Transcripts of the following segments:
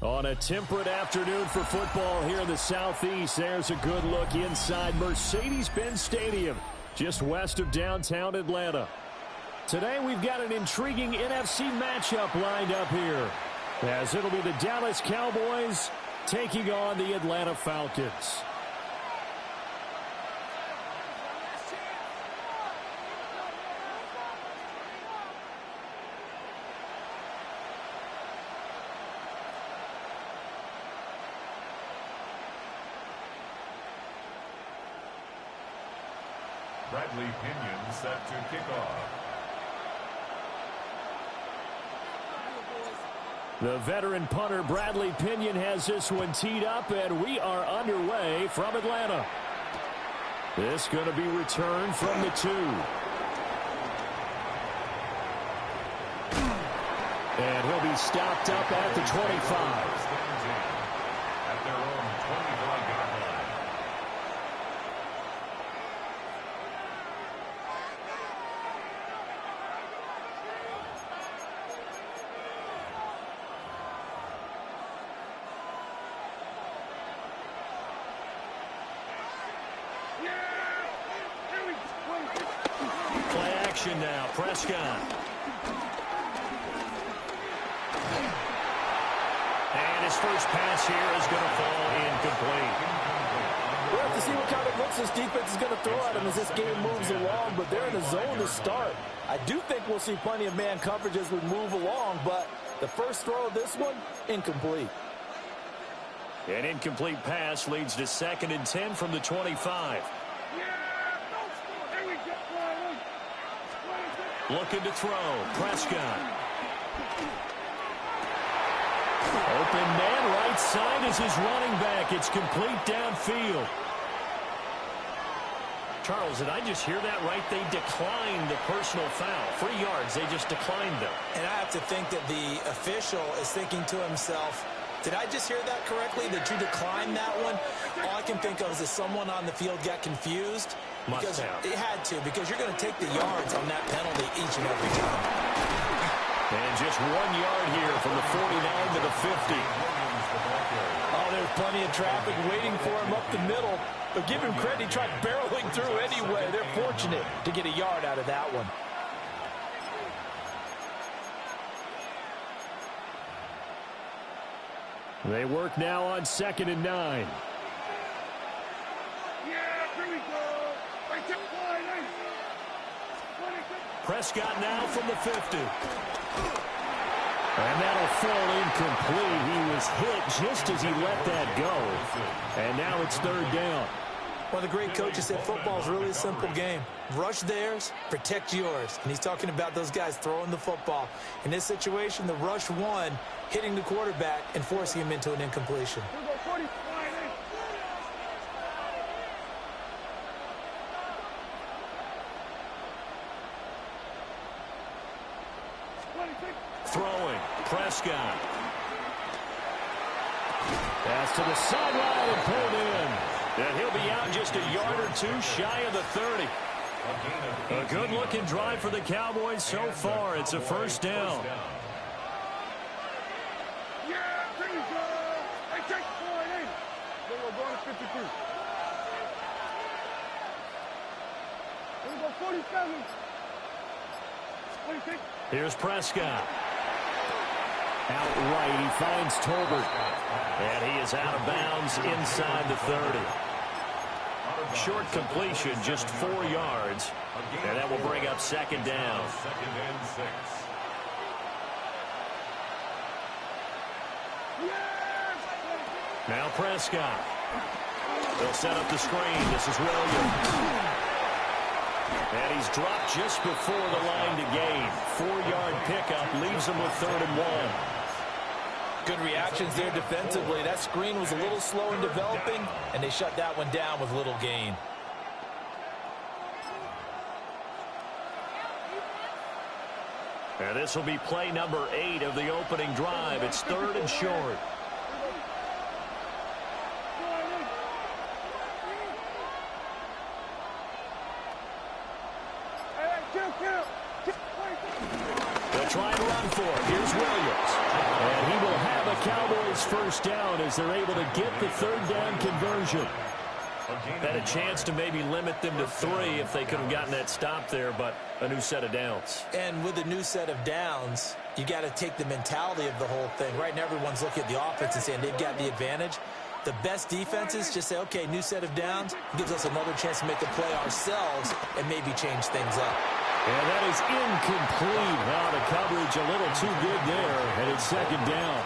On a temperate afternoon for football here in the Southeast, there's a good look inside Mercedes-Benz Stadium, just west of downtown Atlanta. Today we've got an intriguing NFC matchup lined up here, as it'll be the Dallas Cowboys taking on the Atlanta Falcons. Bradley Pinion set to kick off. The veteran punter Bradley Pinion has this one teed up, and we are underway from Atlanta. This going to be returned from the 2. And he'll be stopped up at the 25. At their own 25-yard line. Play action now, Prescott. And his first pass here is going to fall incomplete. We'll have to see what kind of looks this defense is going to throw at him as this game moves along, but they're in a zone to start. I do think we'll see plenty of man coverage as we move along, but the first throw of this one, incomplete. An incomplete pass leads to 2nd and 10 from the 25. Looking to throw, Prescott. Open man, right side is his running back. It's complete downfield. Charles, did I just hear that right? They declined the personal foul. 3 yards, they just declined them. And I have to think that the official is thinking to himself, did I just hear that correctly, that you declined that one? All I can think of is that someone on the field got confused. Must have. It had to, because you're going to take the yards on that penalty each and every time. And just 1 yard here from the 49 to the 50. Oh, there's plenty of traffic waiting for him up the middle. But give him credit, he tried barreling through anyway. They're fortunate to get a yard out of that one. They work now on 2nd and 9. Prescott now from the 50. And that'll fall incomplete. He was hit just as he let that go. And now it's 3rd down. One of the great coaches said football is really a simple game. Rush theirs, protect yours. And he's talking about those guys throwing the football. In this situation, the rush one, hitting the quarterback and forcing him into an incompletion. Throwing, Prescott. Pass to the sideline and pulled in. And he'll be out just a yard or 2 shy of the 30. A good-looking drive for the Cowboys so far. It's a 1st down. Here's Prescott. Outright, he finds Tolbert. And he is out of bounds inside the 30. Short completion, just 4 yards. And that will bring up 2nd down. 2nd and 6. Now Prescott. They'll set up the screen. This is Williams. And he's dropped just before the line to gain. 4-yard pickup leaves him with 3rd and 1. Good reactions there defensively. That screen was a little slow in developing, and they shut that one down with little gain. And this will be play number 8 of the opening drive. It's 3rd and short. They'll try and run for it. Here's Williams. And he will have a Cowboys first down as they're able to get the third down conversion. Had a chance to maybe limit them to 3 if they could have gotten that stop there, but a new set of downs. And with a new set of downs, you got to take the mentality of the whole thing. Right now, everyone's looking at the offense and saying they've got the advantage. The best defenses just say, okay, new set of downs, gives us another chance to make a play ourselves and maybe change things up. And that is incomplete. Wow, the coverage a little too good there, and it's second down.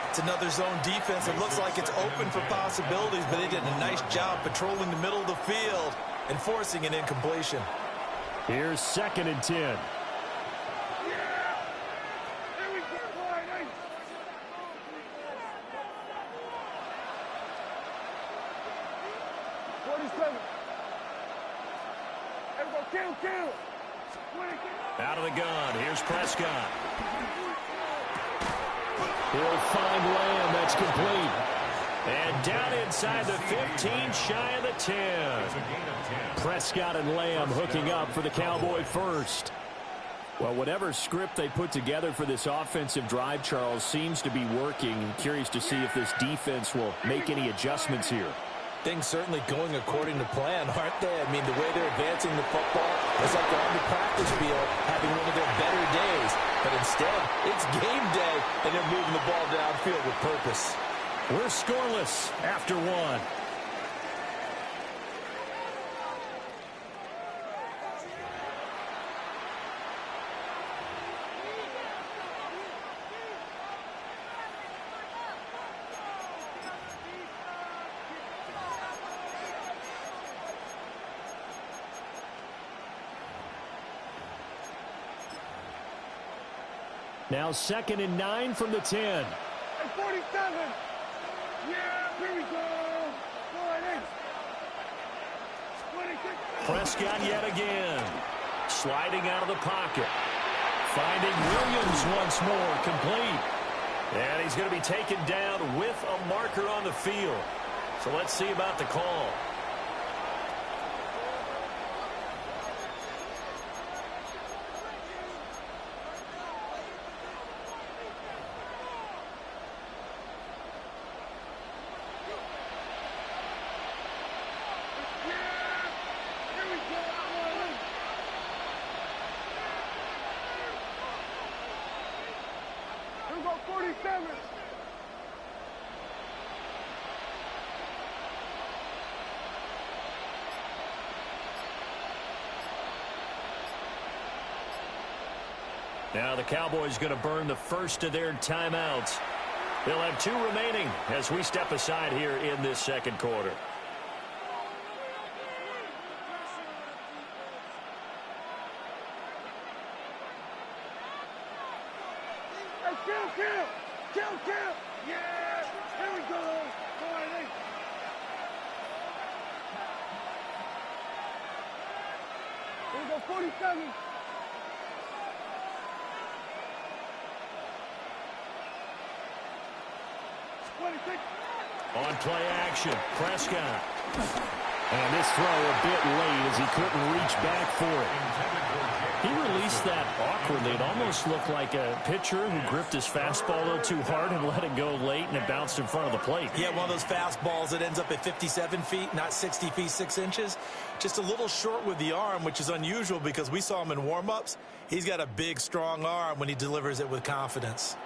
It's another zone defense. It looks like it's open for possibilities, but they did a nice job patrolling the middle of the field and forcing an incompletion. Here's 2nd and 10. Out of the gun. Here's Prescott. He'll find Lamb. That's complete. And down inside the 15, shy of the 10. Prescott and Lamb hooking up for the Cowboy first. Well, whatever script they put together for this offensive drive, Charles, seems to be working. Curious to see if this defense will make any adjustments here. Things certainly going according to plan, aren't they? I mean, the way they're advancing the football, it's like they're on the practice field having one of their better days. But instead, it's game day, and they're moving the ball downfield with purpose. We're scoreless after 1. Now 2nd and 9 from the 10. 47. Yeah, here we go. 26. Prescott yet again. Sliding out of the pocket. Finding Williams once more. Complete. And he's going to be taken down with a marker on the field. So let's see about the call. Here we go, 47. Now the Cowboys going to burn the first of their timeouts. They'll have 2 remaining as we step aside here in this second quarter. Kill. Yeah, here we go. 48. Here we go, 47. On play action, Prescott. And this throw a bit late as he couldn't reach back for it. He released that awkwardly. It almost looked like a pitcher who gripped his fastball a little too hard and let it go late, and it bounced in front of the plate. Yeah, one of those fastballs that ends up at 57 feet, not 60 feet, 6 inches. Just a little short with the arm, which is unusual because we saw him in warm-ups. He's got a big, strong arm when he delivers it with confidence.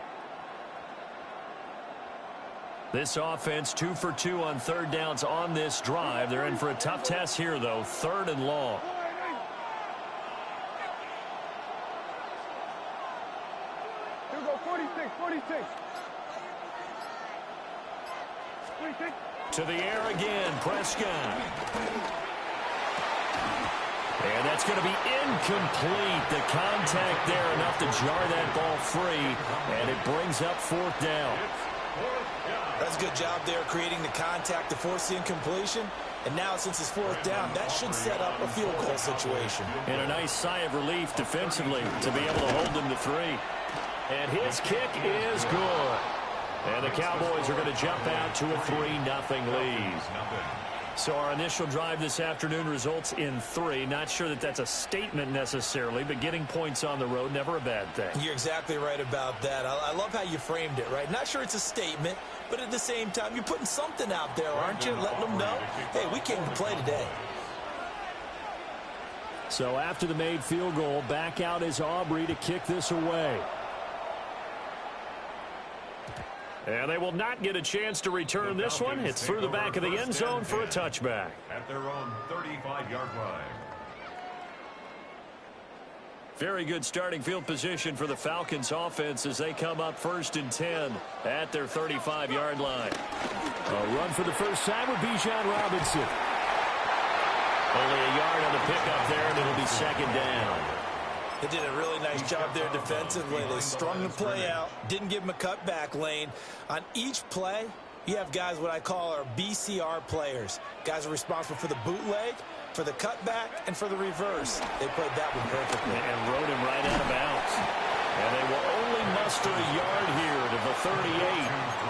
This offense 2 for 2 on third downs on this drive. They're in for a tough test here, though. 3rd and long. Here we go, 46. 26. To the air again, Prescott. And that's going to be incomplete. The contact there enough to jar that ball free, and it brings up 4th down. That's a good job there creating the contact to force the incompletion. And now, since it's 4th down, that should set up a field goal situation. And a nice sigh of relief defensively to be able to hold them to 3. And his kick is good. And the Cowboys are going to jump out to a 3-0 lead. So our initial drive this afternoon results in 3. Not sure that that's a statement necessarily, but getting points on the road, never a bad thing. You're exactly right about that. I love how you framed it, right? Not sure it's a statement, but at the same time, you're putting something out there, aren't you? Letting them know, hey, we came to play today. So after the made field goal, back out is Aubrey to kick this away. And they will not get a chance to return this one. It's through the back of the end zone for a touchback. At their own 35-yard line. Very good starting field position for the Falcons offense as they come up 1st and 10 at their 35-yard line. A run for the first time with Bijan Robinson. Only a yard on the pickup there, and it'll be 2nd down. They did a really nice job there defensively. They strung the play out, didn't give them a cutback lane. On each play, you have guys what I call our BCR players. Guys are responsible for the bootleg, for the cutback, and for the reverse. They played that one perfectly. And rode him right out of bounds. And they will only muster a yard here to the 38.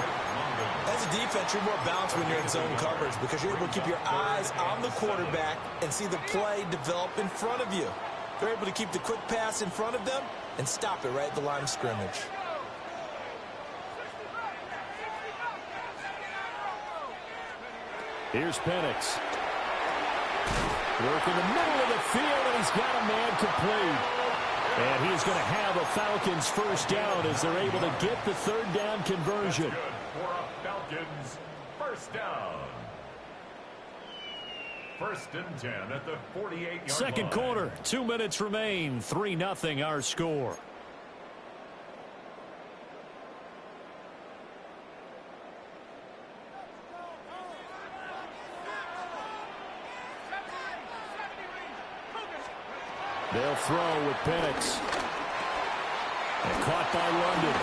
As a defense, you're more balanced when you're in zone coverage because you're able to keep your eyes on the quarterback and see the play develop in front of you. They're able to keep the quick pass in front of them and stop it right at the line of scrimmage. Here's Penix. Work in the middle of the field, and he's got a man complete. And he's going to have a Falcons first down as they're able to get the 3rd down conversion. For a Falcons first down. 1st and 10 at the 48-yard line. Second quarter, 2 minutes remain. 3-0 our score. They'll throw with Penix. And caught by London.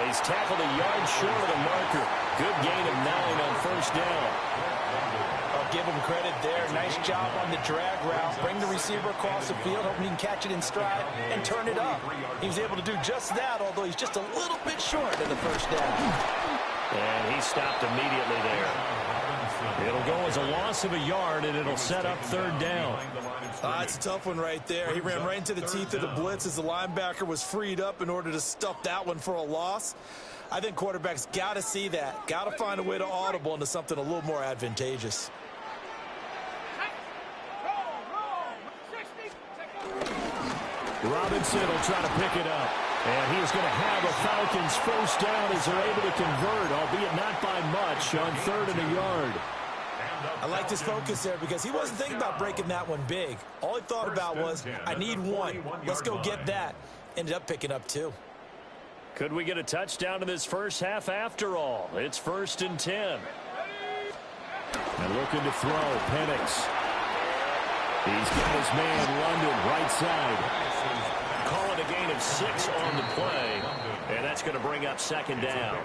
He's tackled a yard short of the marker. Good gain of 9 on 1st down. I'll give him credit there. Nice job on the drag route. Bring the receiver across the field, hoping he can catch it in stride and turn it up. He was able to do just that, although he's just a little bit short of the 1st down. And he stopped immediately there. It'll go as a loss of a yard, and it'll set up 3rd down. It's a tough one right there. He ran right into the teeth of the blitz as the linebacker was freed up in order to stuff that one for a loss. I think quarterbacks got to see that. Got to find a way to audible into something a little more advantageous. Robinson will try to pick it up. And he is going to have a Falcons first down as they're able to convert, albeit not by much, on 3rd and a yard. I liked his focus there because he wasn't thinking about breaking that one big. All he thought about was, I need 1. Let's go get that. Ended up picking up 2. Could we get a touchdown in this first half after all? It's 1st and 10. And looking to throw, Penix. He's got his man, London, right side. Call it a gain of 6 on the play. And that's going to bring up 2nd down.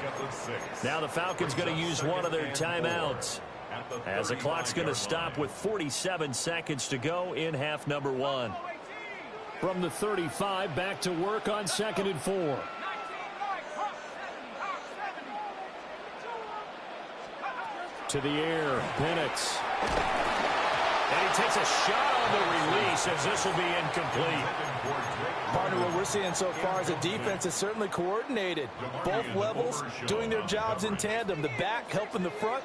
Now the Falcons going to use one of their timeouts, as the clock's going to stop with 47 seconds to go in half number 1. From the 35, back to work on 2nd and 4. To the air, Penix. And he takes a shot on the release as this will be incomplete. Partner, what we're seeing so far is a defense that's certainly coordinated. Both levels doing their jobs in tandem. The back helping the front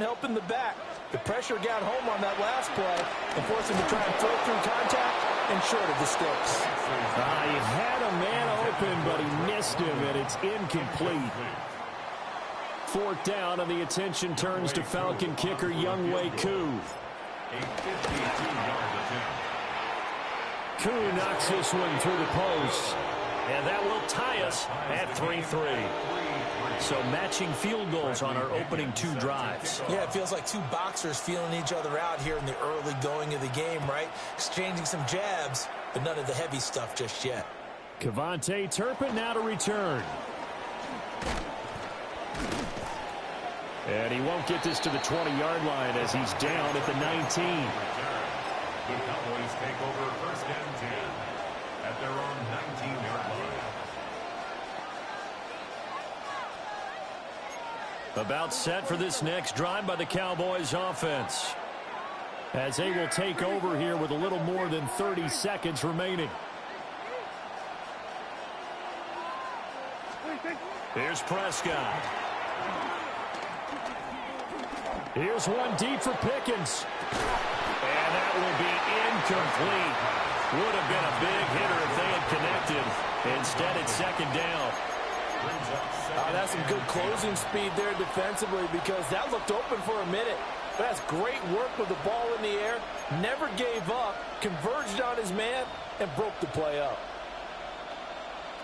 helping the back. The pressure got home on that last play and forced him to try and throw through contact and short of the sticks. He had a man open, but he missed him, and it's incomplete. 4th down, and the attention turns to Falcon kicker Younghoe Koo. Koo knocks this one through the post, and that will tie us at 3-3. So matching field goals on our opening 2 drives. Yeah, it feels like 2 boxers feeling each other out here in the early going of the game, right? Exchanging some jabs, but none of the heavy stuff just yet. Kevontae Turpin now to return. And he won't get this to the 20-yard line as he's down at the 19. The Cowboys take over 1st and 10 at their own 19-yard line. About set for this next drive by the Cowboys offense, as they will take over here with a little more than 30 seconds remaining. Here's Prescott. Here's one deep for Pickens. And that will be incomplete. Would have been a big hitter if they had connected. Instead, it's second down. That's some good closing speed there defensively, because that looked open for a minute. But that's great work with the ball in the air. Never gave up, converged on his man, and broke the play up.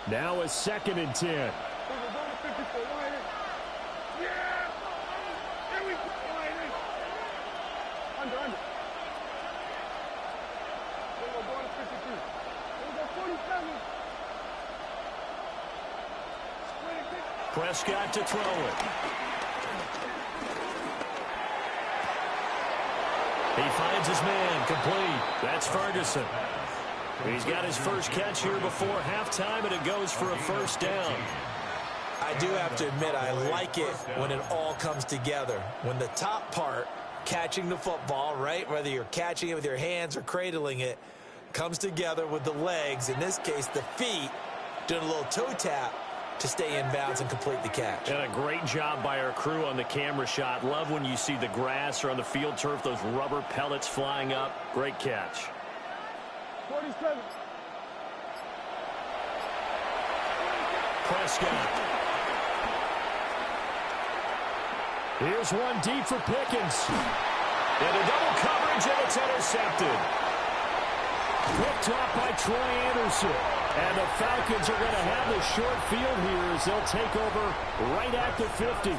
Now a 2nd and 10. Prescott to throw it. He finds his man, complete. That's Ferguson. He's got his first catch here before halftime, and it goes for a first down. I do have to admit, I like it when it all comes together. When the top part, catching the football, right, whether you're catching it with your hands or cradling it, comes together with the legs, in this case the feet, doing a little toe tap to stay in bounds and complete the catch. And a great job by our crew on the camera shot. Love when you see the grass or on the field turf, those rubber pellets flying up. Great catch. 47. Prescott. Here's one deep for Pickens. And a double coverage, and it's intercepted. Picked off by Troy Anderson. And the Falcons are going to have the short field here as they'll take over right at the 50.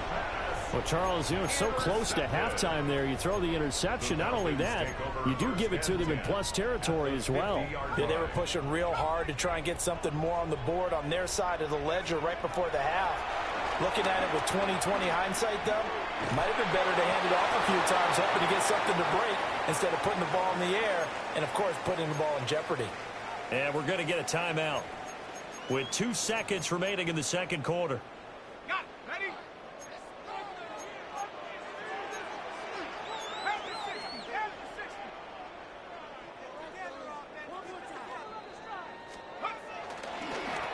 Well, Charles, so close to halftime there. You throw the interception. Not only that, you do give it to them in plus territory as well. Yeah, they were pushing real hard to try and get something more on the board on their side of the ledger right before the half. Looking at it with 20/20 hindsight, though, might have been better to hand it off a few times, hoping to get something to break instead of putting the ball in the air and, of course, putting the ball in jeopardy. And we're going to get a timeout with 2 seconds remaining in the second quarter. Ready?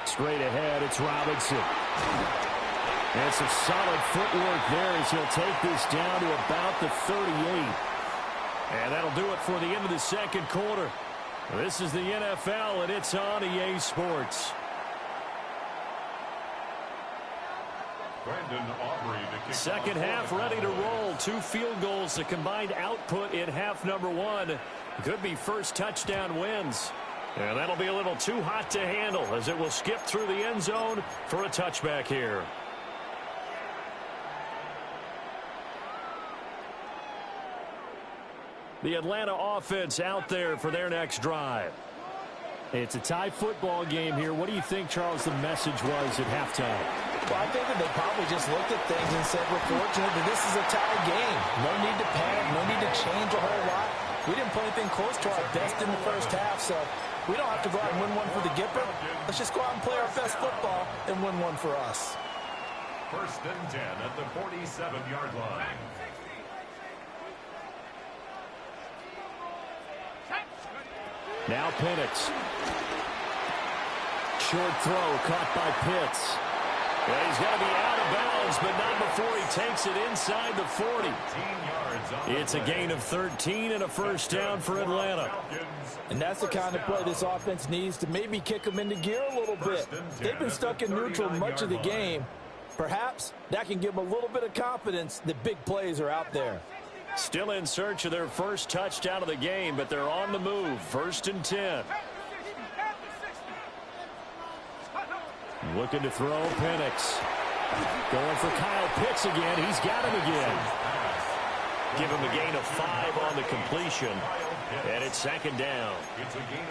Straight ahead, it's Robinson. And some solid footwork there as he'll take this down to about the 38. And that'll do it for the end of the second quarter. This is the NFL, and it's on EA Sports. Second half ready to roll. 2 field goals, the combined output in half number 1. Could be first touchdown wins. And that'll be a little too hot to handle as it will skip through the end zone for a touchback here. The Atlanta offense out there for their next drive. It's a tie football game here. What do you think, Charles, the message was at halftime? Well, I think that they probably just looked at things and said, we're fortunate that this is a tie game. No need to panic, no need to change a whole lot. We didn't play anything close to our best in the first half, so we don't have to go out and win one for the Gipper. Let's just go out and play our best football and win one for us. First and 10 at the 47-yard line. Now Penix. Short throw caught by Pitts. Well, he's got to be out of bounds, but not before he takes it inside the 40. It's a gain of 13 and a first down for Atlanta. And that's the kind of play this offense needs to maybe kick them into gear a little bit. They've been stuck in neutral much of the game. Perhaps that can give them a little bit of confidence that big plays are out there. Still in search of their first touchdown of the game, but they're on the move. First and 10. Looking to throw, Penix. Going for Kyle Pitts again. He's got him again. Give him a gain of 5 on the completion. And it's second down.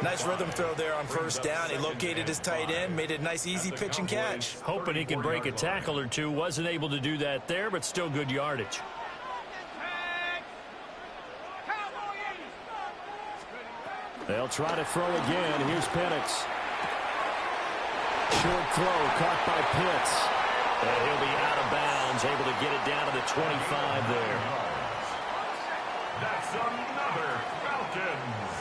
Nice rhythm throw there on first down. He located his tight end, made it a nice easy pitch and catch. Hoping he can break a tackle or two. Wasn't able to do that there, but still good yardage. They'll try to throw again. Here's Penix. Short throw caught by Pitts. And he'll be out of bounds, able to get it down to the 25 there. That's another Falcons.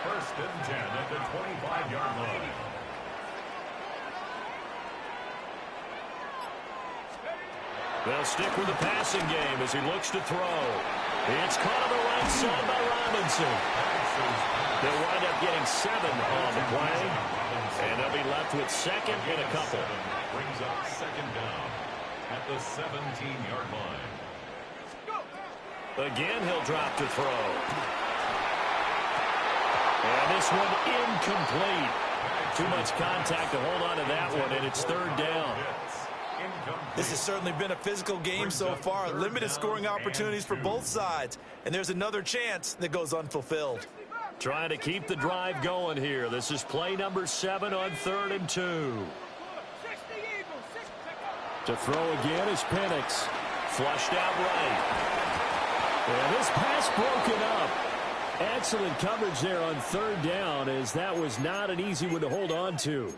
First and 10 at the 25-yard line. They'll stick with the passing game as he looks to throw. It's caught on the right side by Robinson. They'll wind up getting 7 on the play, and they'll be left with second and a couple. Brings up second down at the 17-yard line. Again, he'll drop to throw. And this one incomplete. Too much contact to hold on to that one, and it's third down. This has certainly been a physical game so far. Limited scoring opportunities for both sides. And there's another chance that goes unfulfilled. Trying to keep the drive going here. This is play number 7 on 3rd and 2. To throw again is Penix. Flushed out right. And this pass broken up. Excellent coverage there on 3rd down, as that was not an easy one to hold on to.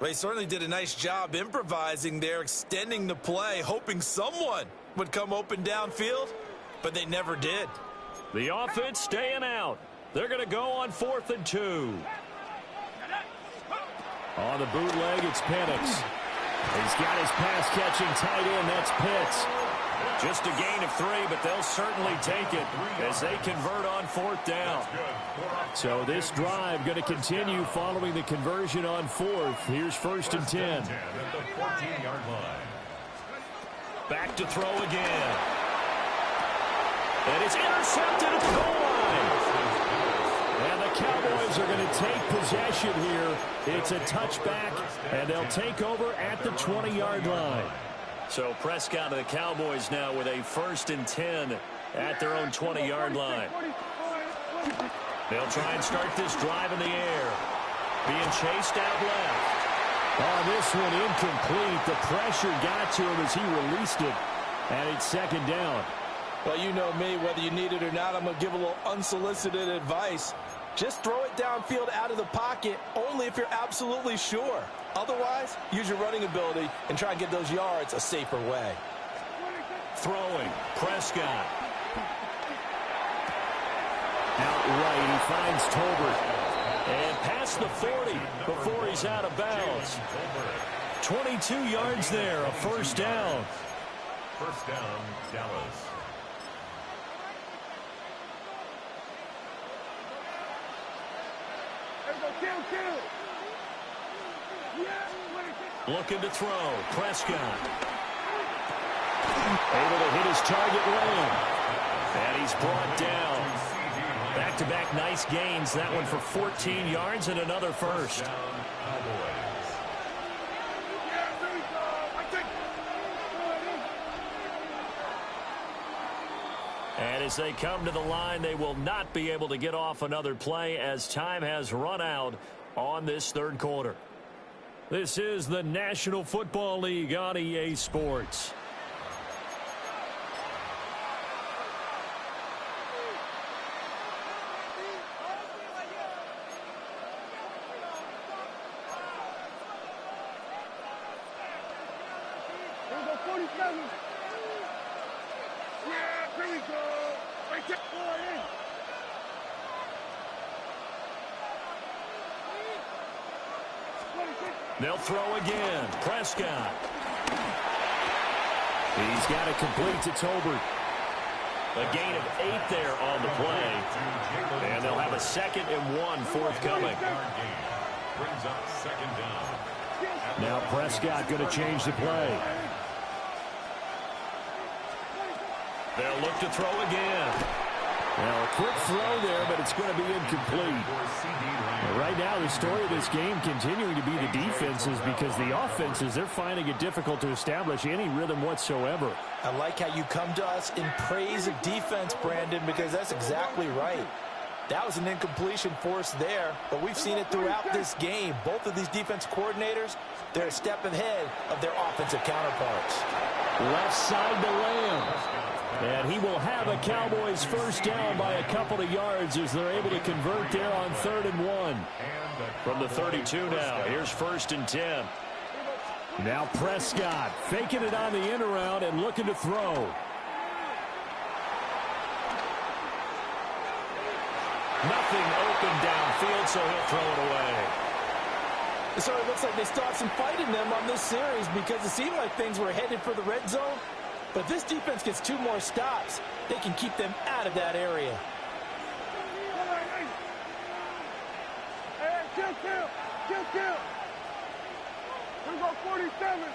Well, he certainly did a nice job improvising there, extending the play, hoping someone would come open downfield, but they never did. The offense staying out. They're going to go on 4th and 2. On the bootleg, it's Penix. He's got his pass-catching tight end. That's Pitts. Just a gain of 3, but they'll certainly take it as they convert on 4th down. So this drive going to continue following the conversion on 4th. Here's 1st and 10. Back to throw again. And it's intercepted at the goal line. And the Cowboys are going to take possession here. It's a touchback, and they'll take over at the 20-yard line. So Prescott and the Cowboys now with a 1st and 10 at their own 20-yard line. They'll try and start this drive in the air. Being chased out left. Oh, this one incomplete. The pressure got to him as he released it. And it's 2nd down. Well, you know me, whether you need it or not, I'm going to give a little unsolicited advice. Just throw it downfield out of the pocket only if you're absolutely sure. Otherwise, use your running ability and try and get those yards a safer way. Throwing, Prescott. Out right, he finds Tolbert. And past the 40 before he's out of bounds. 22 yards there, a 1st down. 1st down, Dallas. Looking to throw. Prescott. Able to hit his target lane. And he's brought down. Back-to-back nice gains. That one for 14 yards and another 1st. And as they come to the line, they will not be able to get off another play as time has run out on this 3rd quarter. This is the National Football League on EA Sports. They'll throw again. Prescott. He's got it complete to Tolbert. A gain of 8 there on the play. And they'll have a 2nd and 1 forthcoming. Brings up 2nd down. Now Prescott going to change the play. They'll look to throw again. Now a quick throw there, but it's going to be incomplete. Right now, the story of this game continuing to be the defenses, because the offenses, they're finding it difficult to establish any rhythm whatsoever. I like how you come to us in praise of defense, Brandon, because that's exactly right. That was an incompletion forced there, but we've seen it throughout this game. Both of these defense coordinators, they're a step ahead of their offensive counterparts. Left side to Lamb. And he will have a Cowboys 1st down by a couple of yards as they're able to convert there on 3rd and 1. From the 32 now, here's 1st and 10. Now Prescott faking it on the end around and looking to throw. Nothing open downfield, so he'll throw it away. So it looks like they still have some fight in them on this series because it seemed like things were headed for the red zone. But if this defense gets 2 more stops, they can keep them out of that area. Hey, kill. We go 47.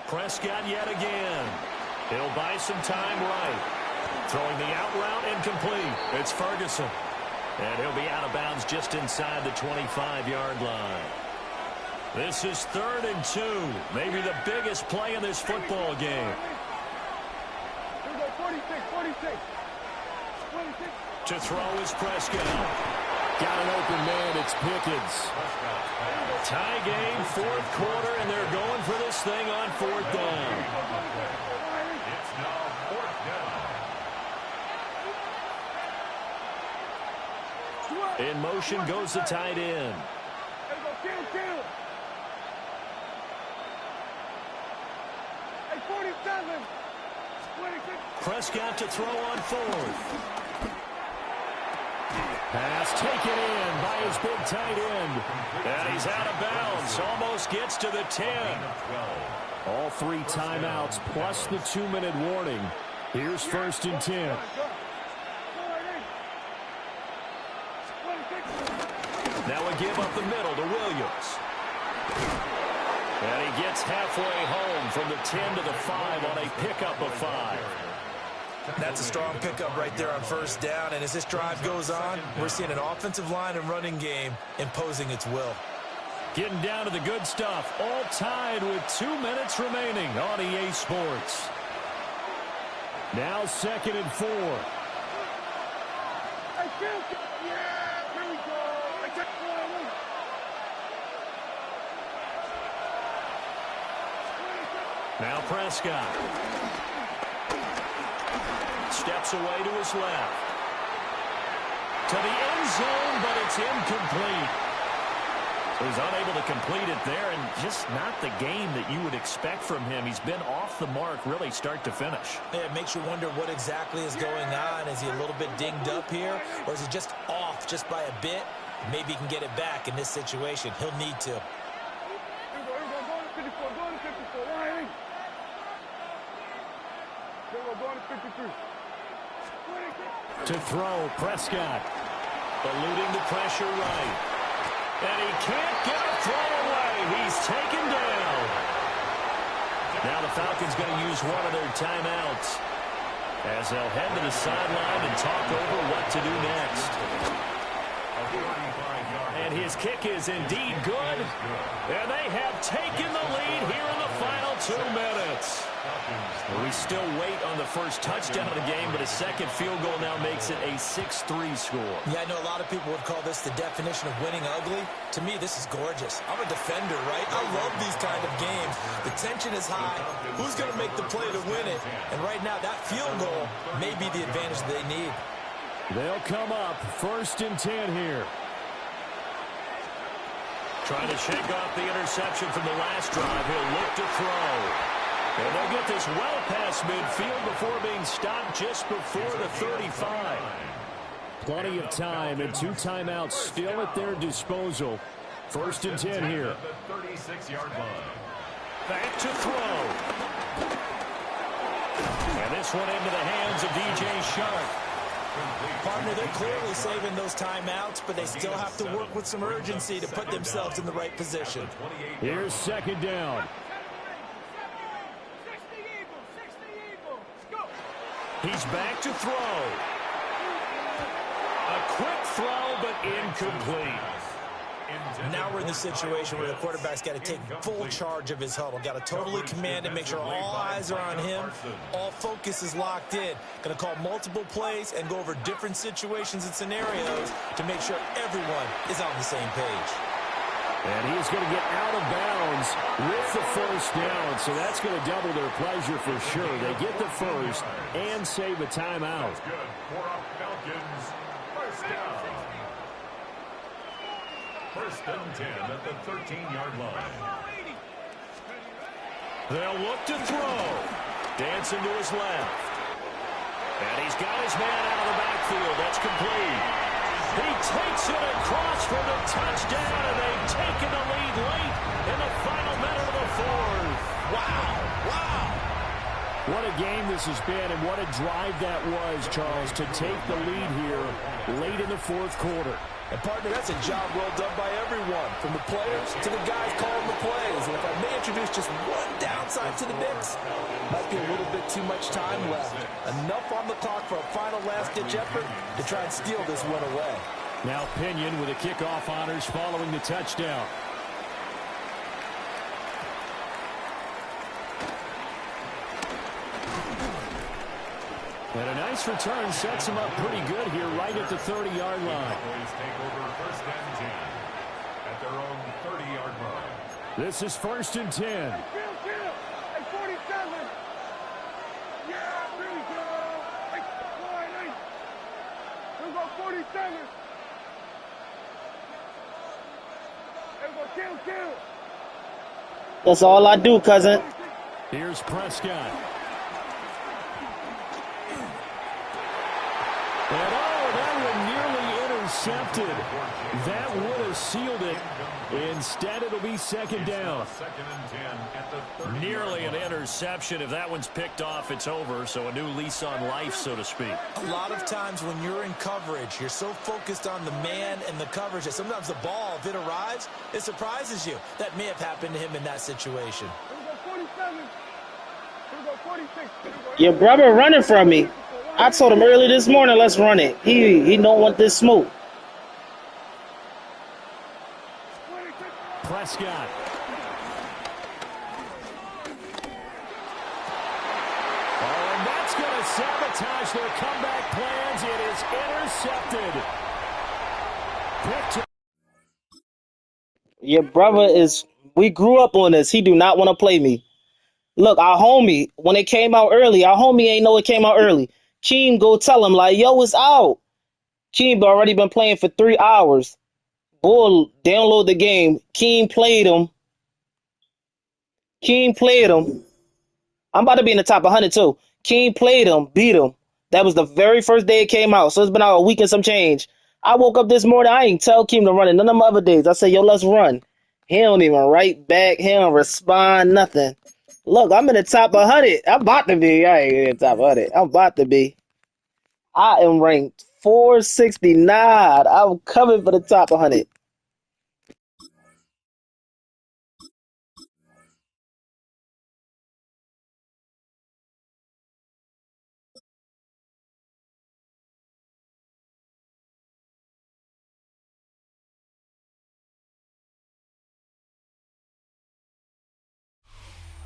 Prescott yet again. He'll buy some time right. Throwing the out route incomplete. It's Ferguson. And he'll be out of bounds just inside the 25-yard line. This is 3rd and 2. Maybe the biggest play in this football game. We go 46. To throw is Prescott. Got an open man. It's Pickens. Tie game, 4th quarter, and they're going for this thing on 4th down. It's now 4th down. In motion goes the tight end. Kill. Hey, 47. 26. Prescott to throw on 4th. Pass taken in by his big tight end. And he's out of bounds. Almost gets to the 10. All 3 timeouts plus the 2-minute warning. Here's 1st and 10. Now a give up the middle to Williams. And he gets halfway home from the 10 to the 5 on a pickup of 5. That's a strong pickup right there on 1st down. And as this drive goes on, we're seeing an offensive line and running game imposing its will. Getting down to the good stuff. All tied with 2 minutes remaining on EA Sports. Now 2nd and 4. Hey, kill. Yeah, here we go. Now Prescott. Steps away to his left. To the end zone, but it's incomplete. So he's unable to complete it there, and just not the game that you would expect from him. He's been off the mark really start to finish. Yeah, it makes you wonder what exactly is going on. Is he a little bit dinged up here, or is he just off just by a bit? Maybe he can get it back in this situation. He'll need to. Here we go. Go to 54. Riley. Here we go. Go to 53. To throw, Prescott. Eluding the pressure right. And he can't get a throw away. He's taken down. Now the Falcons going to use one of their timeouts as they'll head to the sideline and talk over what to do next. And his kick is indeed good. And they have taken the lead here in the final 2 minutes. We still wait on the first touchdown of the game, but a second field goal now makes it a 6-3 score. Yeah, I know a lot of people would call this the definition of winning ugly. To me, this is gorgeous. I'm a defender, right? I love these kind of games. The tension is high. Who's going to make the play to win it? And right now, that field goal may be the advantage they need. They'll come up 1st and 10 here. Trying to shake off the interception from the last drive. He'll look to throw. And they'll get this well past midfield before being stopped just before the 35. Plenty of time and 2 timeouts still at their disposal. 1st and 10 here. The 36-yard line. Back to throw. And this one into the hands of DJ Shark. Partner, they're clearly saving those timeouts, but they still have to work with some urgency to put themselves in the right position. Here's 2nd down. He's back to throw. A quick throw, but incomplete. Now we're in the situation where the quarterback's got to take full charge of his huddle. Got to totally command it, make sure all eyes are on him. All focus is locked in. Going to call multiple plays and go over different situations and scenarios to make sure everyone is on the same page. And he's going to get out of bounds with the 1st down, so that's going to double their pleasure for sure. They get the 1st and save a timeout. first down. First and 10 at the 13-yard line. They'll look to throw. Dancing to his left. And he's got his man out of the backfield. That's complete. He takes it across for the touchdown, and they've taken the lead late in the final minute of the fourth. Wow. What a game this has been, and what a drive that was, Charles, to take the lead here late in the fourth quarter. And, partner, that's a job well done by everyone, from the players to the guys calling the plays. And if I may introduce just one downside to the mix, might be a little bit too much time left. Enough on the clock for a final last-ditch effort to try and steal this one away. Now Pinion with the kickoff honors following the touchdown. And a nice return sets him up pretty good here right at the 30-yard line. Cowboys take over first and 10 at their own 30-yard line. This is first and 10. At 47. Yeah, there we go. Here we go, 47. Here we go, kill. That's all I do, cousin. Here's Prescott. And that one nearly intercepted. That would have sealed it. Instead, it'll be second down. Second and 10 at the 30. Nearly an interception. If that one's picked off, it's over. So a new lease on life, so to speak. A lot of times when you're in coverage, you're so focused on the man and the coverage that sometimes the ball, if it arrives, it surprises you. That may have happened to him in that situation. Here we go, 47. Here we go, 46. Your brother running from me. I told him early this morning, let's run it. He don't want this smoke. Prescott. Oh, and that's going to sabotage their comeback plans. It is intercepted. Picked up. Your brother is, we grew up on this. He do not want to play me. Look, our homie, when it came out early, our homie ain't know it came out early. Keem go tell him, like, yo, it's out. Keem already been playing for 3 hours. Bull download the game. Keem played him. I'm about to be in the top 100 too. Keem played him, beat him. That was the very first day it came out. So it's been out a week and some change. I woke up this morning. I ain't tell Keem to run it none of them other days. I said, yo, let's run. He don't even write back. He don't respond, nothing. Look, I'm in the top 100. I'm about to be. I ain't in the top 100. I'm about to be. I am ranked 469. I'm coming for the top 100.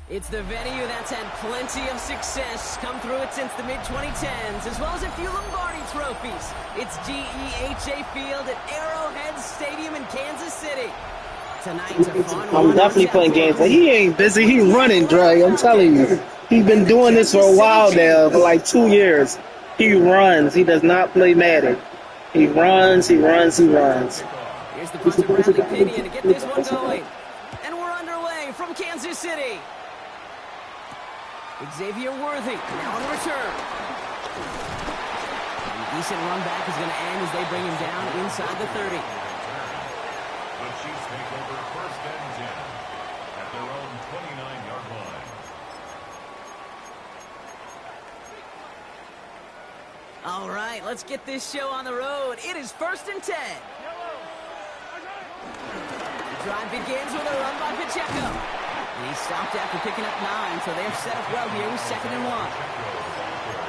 It's the venue that's had plenty of success come through it since the mid-2010s, as well as a few Lombardi trophies. It's GEHA Field at Arrowhead Stadium in Kansas City. Tonight's a fun one. I'm definitely playing games. But he ain't busy. He running, Dre. I'm telling you. He's been doing this for a while now, for like 2 years. He runs. He does not play Madden. He runs. Here's the punter, Bradley Pinion, to get this one going. And we're underway from Kansas City. Xavier Worthy now on return. A decent run back is going to end as they bring him down inside the 30. The Chiefs take over first and 10 at their own 29-yard line. All right, let's get this show on the road. It is first and 10. The drive begins with a run by Pacheco. He stopped after picking up 9, so they're set up well here with 2nd and 1.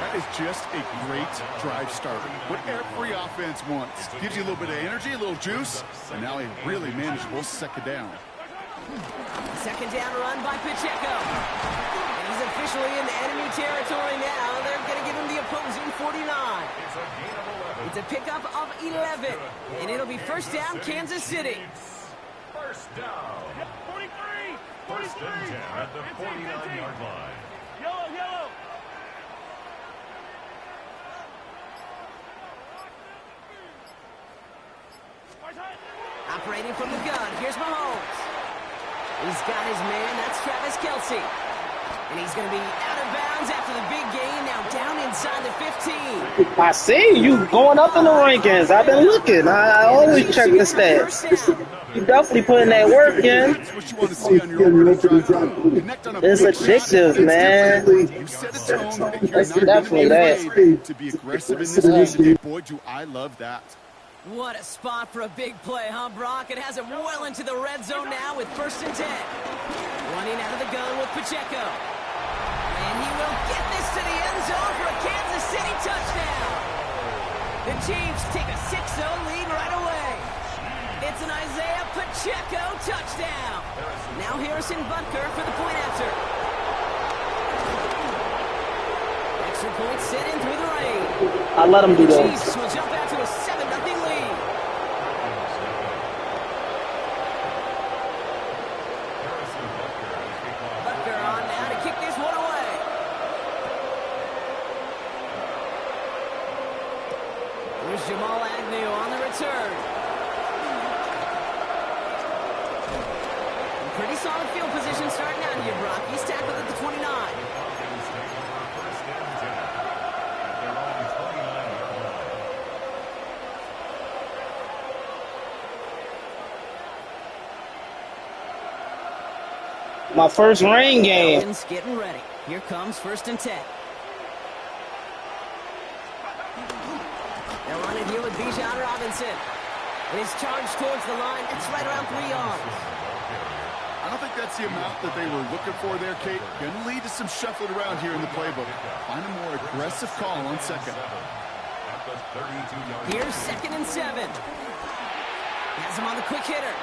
That is just a great drive starter. What every offense wants. Gives you a little bit of energy, a little juice, and now a really manageable second down. Second down run by Pacheco. And he's officially in enemy territory now. They're going to give him the opposing 49. It's a pickup of 11. And it'll be first down, Kansas City. First down. 43. First and 10 at the 49-yard line. Yellow. Operating from the gun, here's Mahomes. He's got his man, that's Travis Kelce. And he's going to be out of bounds after the big gain, now down inside the 15. I see you going up in the rankings. I've been looking. I always check the stats. You definitely putting that work in. That's what you want to see on your opening drive. Connect on a It's big addictive, shot. man. You set a tone that you're That's not definitely going that. to be afraid to be aggressive in this game today. Boy, do I love that. What a spot for a big play, huh, Brock? It has him well into the red zone now with 1st and 10. Running out of the gun with Pacheco. And he will get this to the end zone for a Kansas City touchdown. The Chiefs take a 6-0 lead right away. It's an Isaiah Pacheco touchdown. Now Harrison Butker for the point after. Extra point sent in through the rain. I let him do The that. Chiefs will jump out to a 7-0 lead. Butker on now to kick this one away. Here's Jamal Agnew on the return. Pretty solid field position starting out here, Brock. He's tackled at the 29. My first rain game. Falcons getting ready. Here comes 1st and 10. They're running here with Bijan Robinson. It is charged towards the line. It's right around 3 yards. I don't think that's the amount that they were looking for there, Kate. Going to lead to some shuffling around here in the playbook. Find a more aggressive call on 2nd. Here's 2nd and 7. Has him on the quick hitter.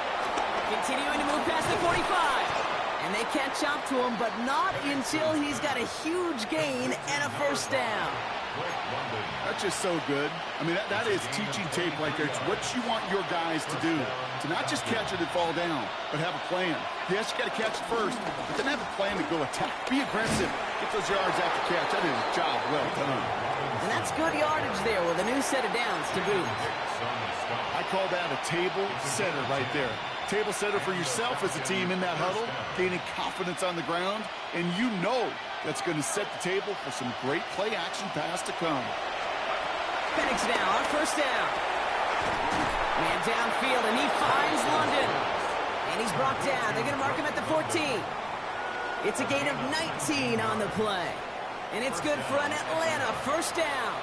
Continuing to move past the 45. And they catch up to him, but not until he's got a huge gain and a 1st down. That's just so good. I mean, that is teaching tape right there. It's what you want your guys to do. To not just catch it and fall down, but have a plan. Yes, you got to catch it first, but then have a plan to go attack. Be aggressive. Get those yards after catch. That is a job well done. And that's good yardage there with a new set of downs to boot. I call that a table setter right there. Table setter for yourself as a team in that huddle, gaining confidence on the ground, and you know that's going to set the table for some great play-action pass to come. Penix now on 1st down. Man downfield, and he finds London. And he's brought down. They're going to mark him at the 14. It's a gain of 19 on the play. And it's good for an Atlanta 1st down.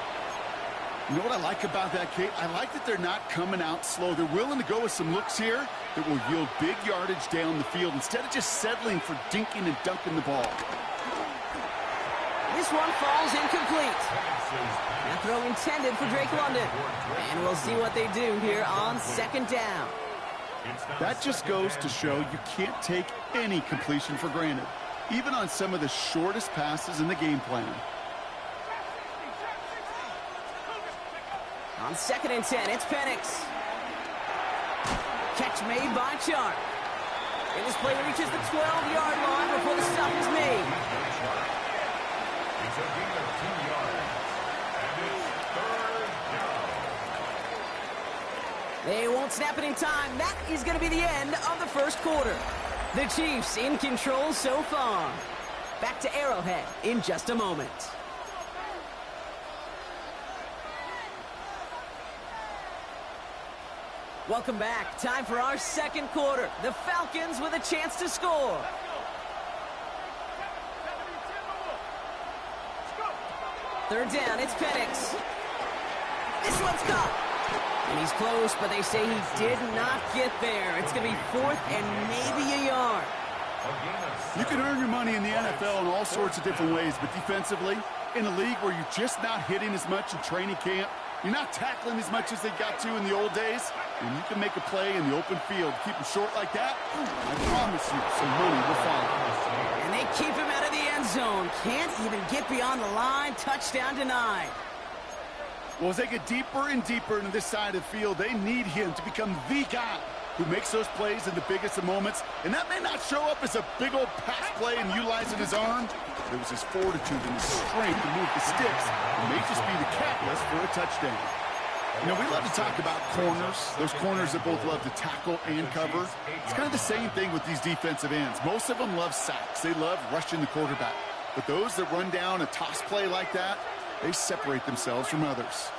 You know what I like about that, Kate? I like that they're not coming out slow. They're willing to go with some looks here that will yield big yardage down the field instead of just settling for dinking and dunking the ball. This one falls incomplete. A throw intended for Drake London. And we'll see what they do here on 2nd down. That just goes to show you can't take any completion for granted, even on some of the shortest passes in the game plan. On 2nd and 10, it's Penix. Catch made by Chark. And this play reaches the 12-yard line before the stop is made. It's a gain of 2 yards. And it's 3rd down. They won't snap it in time. That is going to be the end of the 1st quarter. The Chiefs in control so far. Back to Arrowhead in just a moment. Welcome back. Time for our 2nd quarter. The Falcons with a chance to score. Third down, it's Penix. This one's caught. And he's close, but they say he did not get there. It's going to be 4th and maybe a yard. You can earn your money in the NFL in all sorts of different ways, but defensively, in a league where you're just not hitting as much in training camp, you're not tackling as much as they got to in the old days, and you can make a play in the open field. Keep them short like that, I promise you some money will follow. And they keep him out of the end zone. Can't even get beyond the line. Touchdown denied. Well, as they get deeper and deeper into this side of the field, they need him to become the guy who makes those plays in the biggest of moments. And that may not show up as a big old pass play and utilizing his arm, but it was his fortitude and his strength to move the sticks and may just be the catalyst for a touchdown. You know, we love to talk about corners, those corners that both love to tackle and cover. It's kind of the same thing with these defensive ends. Most of them love sacks. They love rushing the quarterback. But those that run down a toss play like that, they separate themselves from others.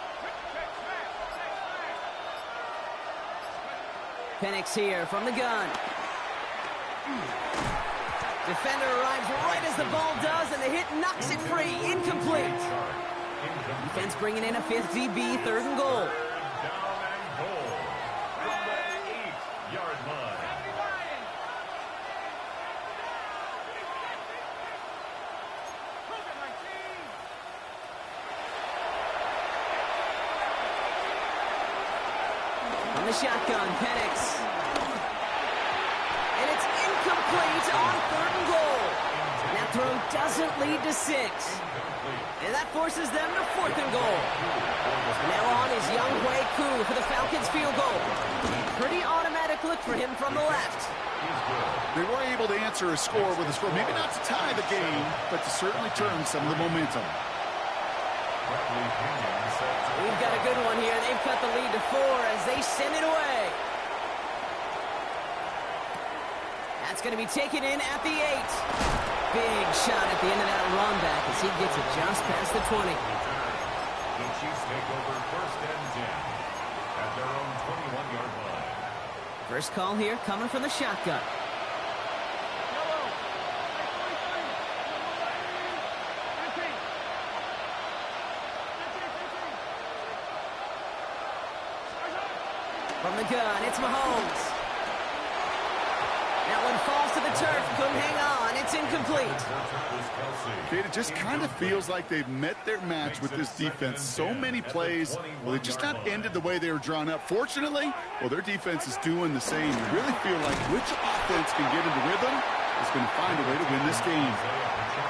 Penix here from the gun. Defender arrives right as the ball does, and the hit knocks it free. Incomplete. Defense bringing in a fifth DB, 3rd and goal. Down and goal from the 8-yard line. On the shotgun, Penix. And it's incomplete on 3rd and goal. And that throw doesn't lead to 6. And that forces them to 4th and goal. Now on is Younghoe Koo for the Falcons field goal. Pretty automatic look for him from the left. They were able to answer a score with a score. Maybe not to tie the game, but to certainly turn some of the momentum. We've got a good one here. They've cut the lead to 4 as they send it away. That's going to be taken in at the 8. Big shot at the end of that run back as he gets it just past the 20. The Chiefs take over 1st and 10 at their own 21-yard line. First call here coming from the shotgun. From the gun, it's Mahomes. That one falls to the turf, couldn't hang on, it's incomplete. It just kind of feels like they've met their match with this defense. So many plays, well, they just not ended the way they were drawn up. Fortunately, well, their defense is doing the same. You really feel like which offense can get into rhythm is going to find a way to win this game.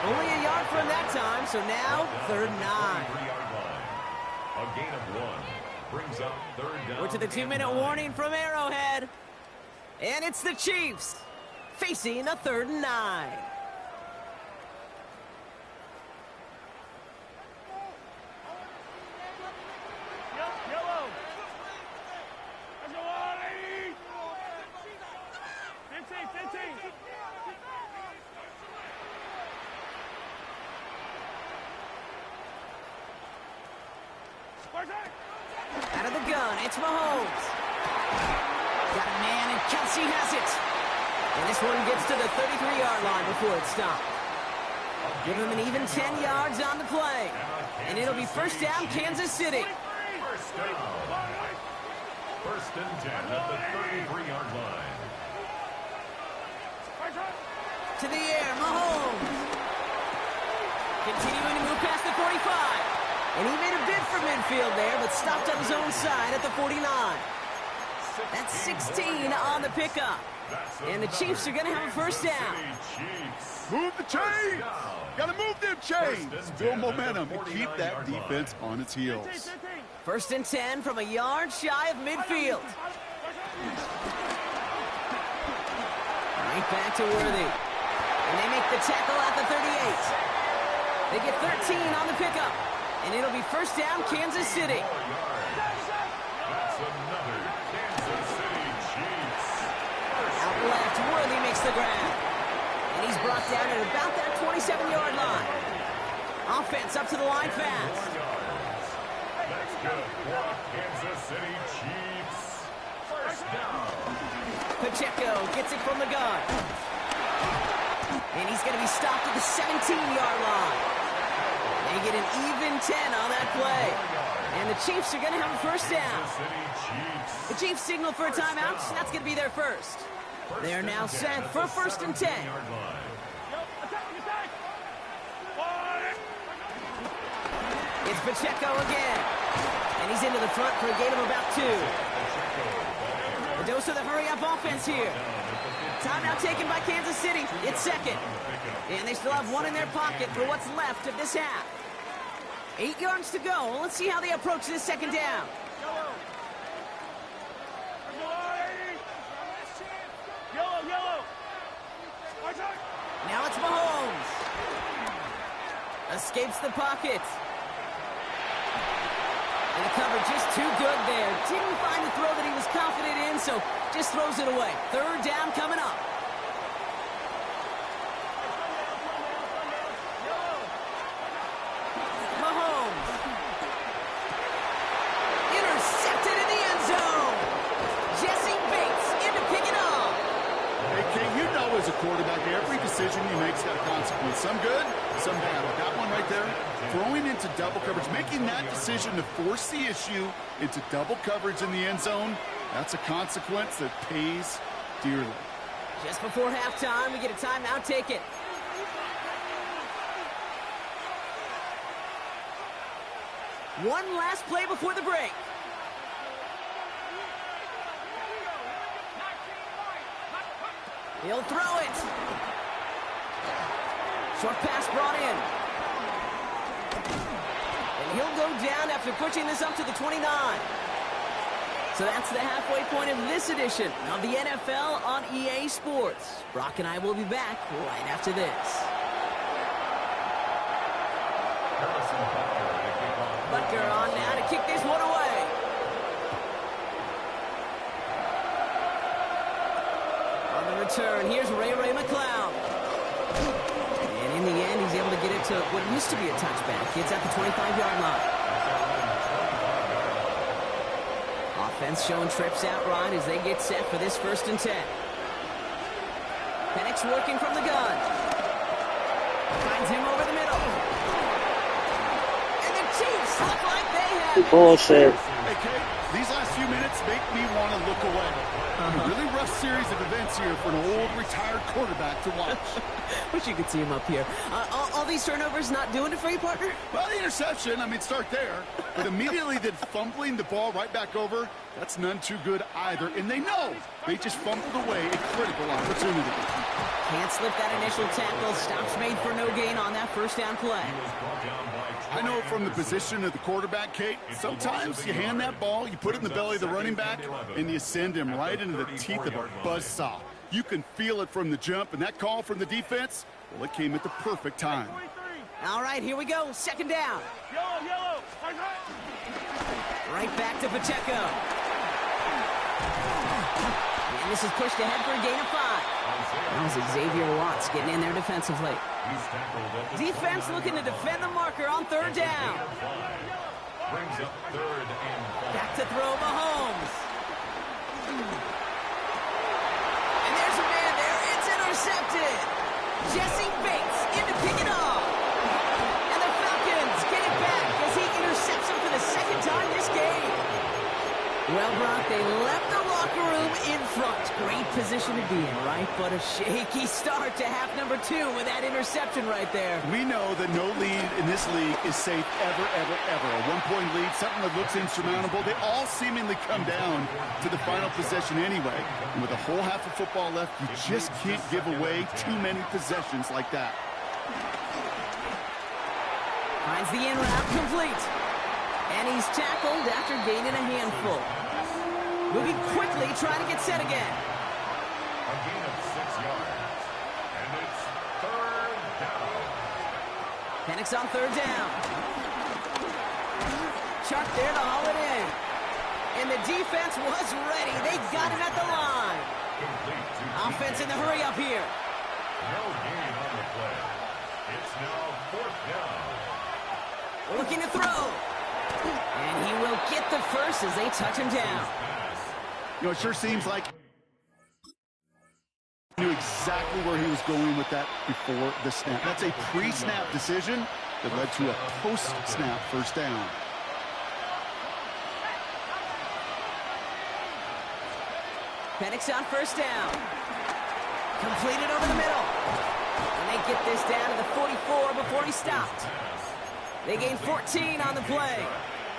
Only a yard from that time, so now 3rd and 9. A gain of 1 brings up 3rd down. We're to the 2-minute warning from Arrowhead. And it's the Chiefs facing a 3rd and 9. Yellow. Let's go on, 80. 15. Out of the gun, it's Mahomes. Got a man, and Kelsey has it. And this one gets to the 33-yard line before it's stopped. Give him an even 10 yards on the play. And it'll be 1st down, Kansas City. 1st and 10 at the 33-yard line. To the air, Mahomes. Continuing to move past the 45. And he made a bid for midfield there, but stopped on his own side at the 49. That's 16 on the pickup. And the Chiefs are going to have a 1st down. Move the chains. Got to move them chains. Build momentum and keep that defense on its heels. 1st and 10 from a yard shy of midfield. Right back to Worthy. And they make the tackle at the 38. They get 13 on the pickup. And it'll be 1st down, Kansas City. That's another Kansas City Chiefs. Out left, Worthy makes the grab. And he's brought down at about that 27-yard line. Offense up to the line fast. That's good for Kansas City Chiefs. 1st down. Pacheco gets it from the gun. And he's going to be stopped at the 17-yard line. They get an even 10 on that play. And the Chiefs are going to have a 1st down. The Chiefs signal for a timeout. That's going to be their first. They are now set for 1st and 10. It's Pacheco again. And he's into the front for a gain of about 2. A dose of the hurry-up offense here. Timeout taken by Kansas City. It's 2nd. And they still have 1 in their pocket for what's left of this half. 8 yards to go. Let's see how they approach this 2nd down. Now it's Mahomes. Escapes the pocket. And the cover just too good there. Didn't find the throw that he was confident in, so just throws it away. Third down coming up. Mahomes. Intercepted in the end zone. Jesse Bates in to pick it up. Hey, Kate, you know as a quarterback, every decision you make's got a consequence. Some good, some bad. Like that one right there, throwing into double coverage, making that decision to force the issue into double coverage in the end zone, that's a consequence that pays dearly. Just before halftime, we get a timeout. Take it. One last play before the break. He'll throw it. Short pass brought in. And he'll go down after pushing this up to the 29. So that's the halfway point of this edition of the NFL on EA Sports. Brock and I will be back right after this. Butker on now to kick this one away. On the return, here's Ray McCloud. And in the end, he's able to get it to what used to be a touchback. It's at the 25-yard line. Offense showing trips out right as they get set for this 1st and 10. Penix working from the gun. Finds him over the middle. And the Chiefs look like they have it. Bullshit. Hey, Kate, these last few minutes make me want to look away. A really rough series of events here for an old retired quarterback to watch. Wish you could see him up here. All these turnovers not doing it for you, partner? Well, the interception, start there. But immediately then fumbling the ball right back over, that's none too good either. And they know they just fumbled away a critical opportunity. Can't slip that initial tackle. Stops made for no gain on that 1st down play. I know from the position of the quarterback, Kate, sometimes you hand that ball, you put it in the belly of the running back, and you send him right into the teeth of a buzzsaw. You can feel it from the jump, and that call from the defense, well, it came at the perfect time. All right, here we go. 2nd down. Yellow. Right back to Pacheco. And this is pushed ahead for a gain of 5. That was Xavier Watts getting in there defensively. Defense looking to defend the marker on 3rd down. Back to throw Mahomes. And there's a man there. It's intercepted. Jesse Bates in to pick it up. And the Falcons get it back as he intercepts him for the 2nd time this game. Well, Brock, they left the locker room in front. Great position to be in, right? But a shaky start to half number 2 with that interception right there. We know that no lead in this league is safe ever, ever, ever. A 1-point lead, something that looks insurmountable. They all seemingly come down to the final possession anyway. And with a whole half of football left, you just can't give away too many possessions like that. Finds the in route complete. And he's tackled after gaining a handful. Moving quickly, trying to get set again. A gain of 6 yards. And it's 3rd down. Penix on 3rd down. Chuck there to haul it in. And the defense was ready. They got him at the line. Offense in the hurry up here. No gain on the play. It's now 4th down. Looking to throw. And he will get the first as they touch him down. It sure seems like he knew exactly where he was going with that before the snap. That's a pre-snap decision that led to a post-snap 1st down. Penix on 1st down. Completed over the middle. And they get this down to the 44 before he stopped. They gain 14 on the play.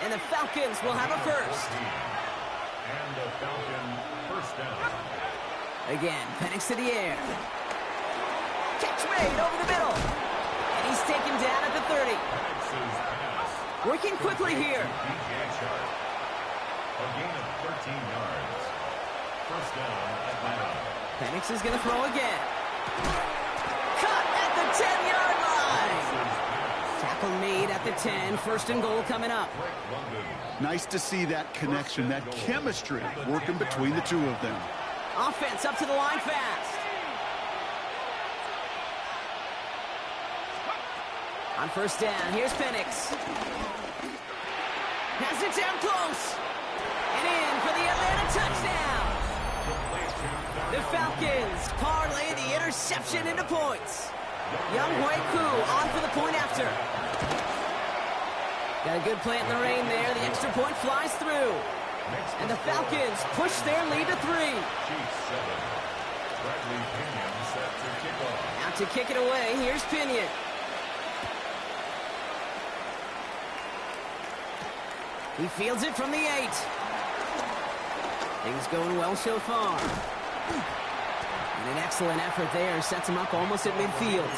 And the Falcons will have a first. And the Falcon 1st down. Again, Penix to the air. Catch made over the middle. And he's taken down at the 30. Working quickly here. A gain of 13 yards. 1st down, Atlanta. Penix is going to throw again. Cut at the 10-yard line. Tackle made at the 10. First and goal coming up. Nice to see that connection, that chemistry working between the two of them. Offense up to the line fast. On first down, here's Penix. Has it down close. And in for the Atlanta touchdown. The Falcons parlay the interception into points. Younghoe Koo on for the point after. Got a good play in the rain there. The extra point flies through. And the Falcons push their lead to 3. Now to kick it away, here's Pinion. He fields it from the 8. Things going well so far. And an excellent effort there. Sets him up almost at midfield.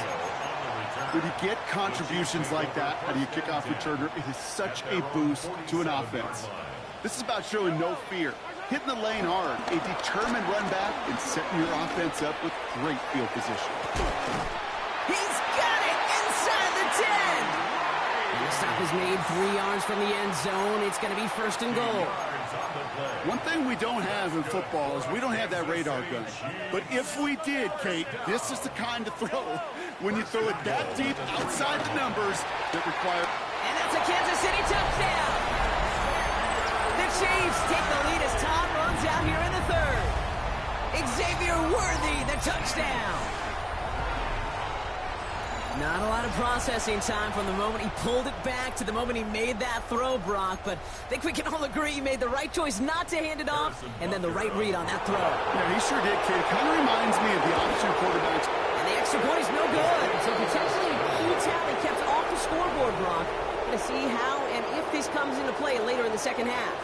When you get contributions like that out of your kickoff returner, it is such a boost to an offense. This is about showing no fear, hitting the lane hard, a determined run back, and setting your offense up with great field position. He's got it inside the 10. And the stop is made 3 yards from the end zone. It's going to be first and goal. One thing we don't have in football is we don't have that radar gun. But if we did, Kate, this is the kind of throw when you throw it that deep outside the numbers that require... And that's a Kansas City touchdown. The Chiefs take the lead as Tom runs out here in the 3rd. Xavier Worthy, the touchdown. Not a lot of processing time from the moment he pulled it back to the moment he made that throw, Brock. But I think we can all agree he made the right choice not to hand it off, and then the right read on that throw. Yeah, he sure did, Kate. Kind of reminds me of the option quarterbacks. And the extra point is no good. So potentially a key tally kept off the scoreboard, Brock. Going to see how and if this comes into play later in the second half.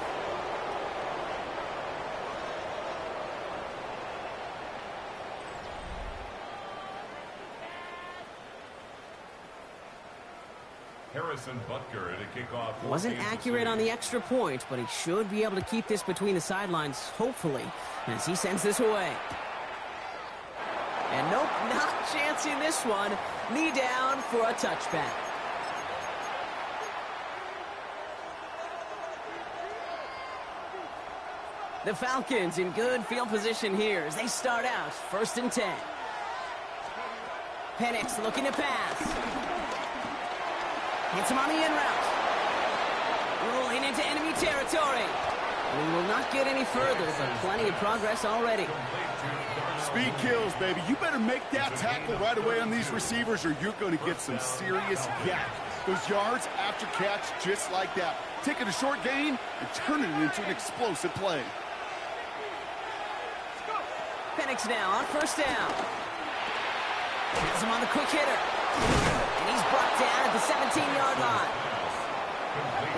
Harrison Butker at a kickoff. Wasn't accurate on the extra point, but he should be able to keep this between the sidelines, hopefully, as he sends this away. And nope, not chancing this one. Knee down for a touchback. The Falcons in good field position here as they start out first and 10. Penix looking to pass. Hits him on the in route. Rolling into enemy territory. We will not get any further, but plenty of progress already. Speed kills, baby. You better make that tackle right away on these receivers or you're going to get some serious yak. Those yards after catch just like that. Taking a short gain and turning it into an explosive play. Penix now on first down. Has him on the quick hitter. And he's brought down at the 17-yard line.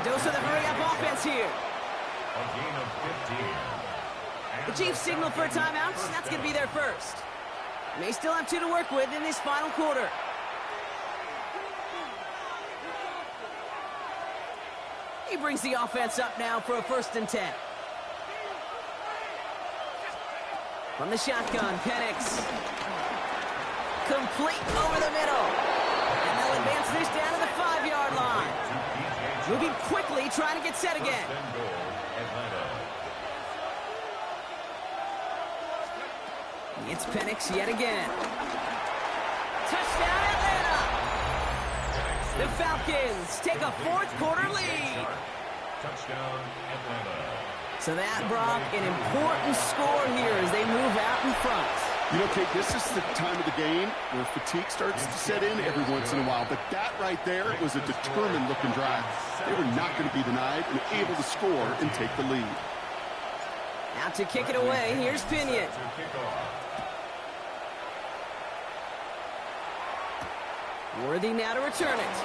A dose of the hurry-up offense here. A gain of 15. The Chiefs signal for a timeout. That's going to be their first. They still have 2 to work with in this final quarter. He brings the offense up now for a first and 10. From the shotgun, Penix. Complete over the middle. And they'll advance this down to the 5-yard line. Moving quickly, trying to get set again. It's Penix yet again. Touchdown, Atlanta! The Falcons take a 4th quarter lead. Touchdown, Atlanta. So that, Brock, an important score here as they move out in front. You know, Kate, this is the time of the game where fatigue starts to set in every once in a while. But that right there was a determined-looking drive. They were not going to be denied and able to score and take the lead. Now to kick it away, here's Pinion. Worthy now to return it.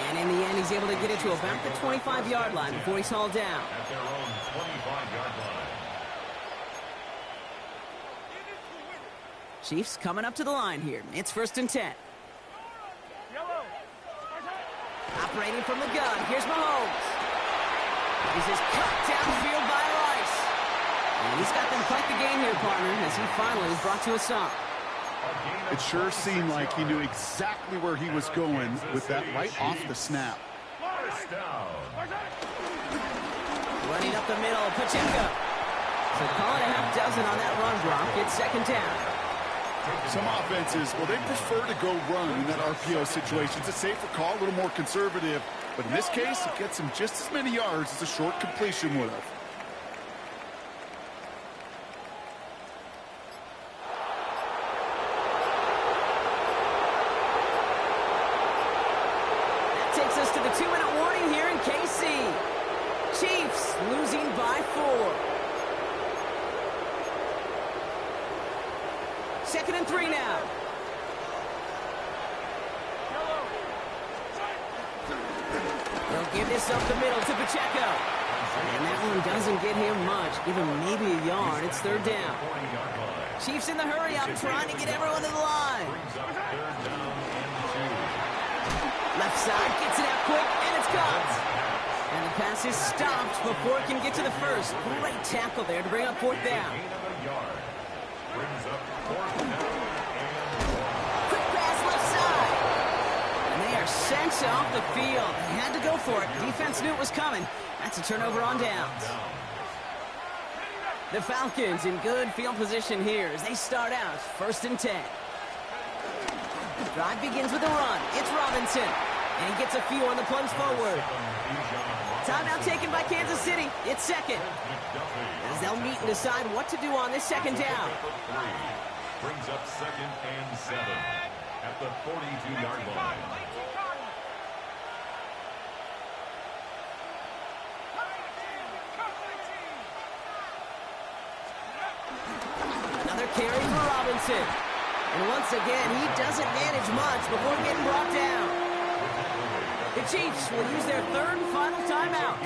And in the end, he's able to get it to about the 25-yard line before he's hauled down. At their own 25-yard line. Chiefs coming up to the line here. It's first and 10. Operating from the gun. Here's Mahomes. This is cut downfield by Rice. And he's got them quite the game here, partner, as he finally is brought to a stop. It sure seemed like he knew exactly where he was going with that right off the snap. First down. Running up the middle, Pacheco. So call it a half dozen on that run block. It's second down. Some offenses, well, they prefer to go run in that RPO situation. It's a safer call, a little more conservative. But in this case, it gets him just as many yards as a short completion would have. Takes us to the 2-minute warning here in KC. Chiefs losing by 4. Second and 3 now. They'll give this up the middle to Pacheco. And that one doesn't get him much. Give him maybe a yard. It's third down. Chiefs in the hurry up, trying to get everyone to the line. Left side, gets it out quick, and it's caught. And the pass is stopped before it can get to the first. Great tackle there to bring up fourth down. Quick pass left side. And they are sent off the field. They had to go for it. Defense knew it was coming. That's a turnover on downs. The Falcons in good field position here as they start out first and 10. Drive begins with a run. It's Robinson. And he gets a few on the plunge forward. Timeout taken by Kansas City. It's second. As they'll meet and decide what to do on this second down. Brings up second and 7 at the 42-yard line. Another carry for Robinson. And once again, he doesn't manage much before getting brought down. The Chiefs will use their third and final timeout.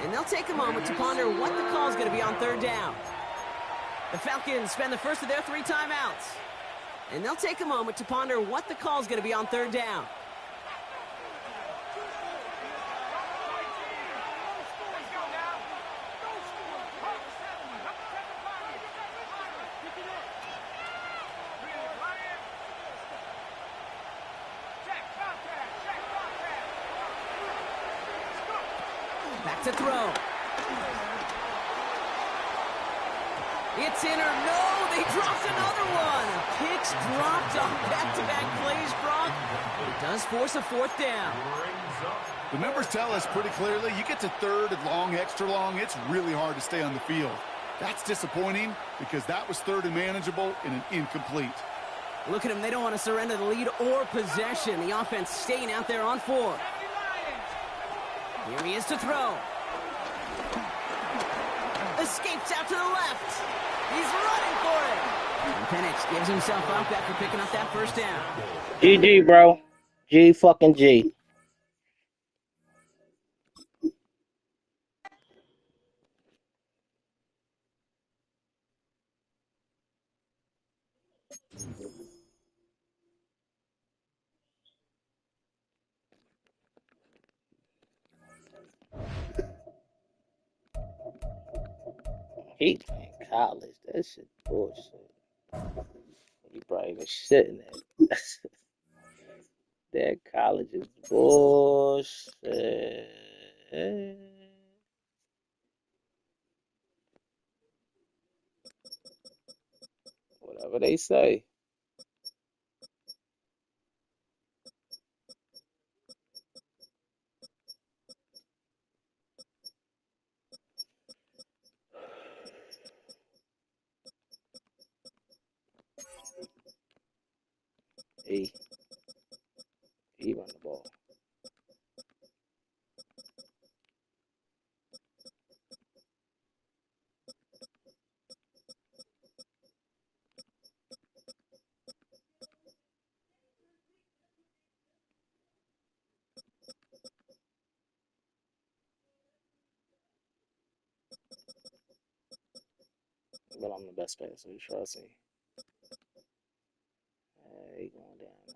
And they'll take a moment to ponder what the call is going to be on third down. The Falcons spend the first of their 3 timeouts. And they'll take a moment to ponder what the call is going to be on third down. Back to throw. It's in or no, they dropped another one. Picks dropped on back-to-back plays, Brock. It does force a fourth down. The numbers tell us pretty clearly, you get to third and long, extra long, it's really hard to stay on the field. That's disappointing because that was third and manageable and an incomplete. Look at them, they don't want to surrender the lead or possession. The offense staying out there on 4. Here he is to throw. Escapes out to the left. He's running for it. And Penix gives himself up after picking up that first down. GG, bro. G fucking G. He playing college. That shit bullshit. He probably even shitting at. That college is bullshit. Whatever they say. He run the ball. But I'm the best passer, you trust me. He going down now.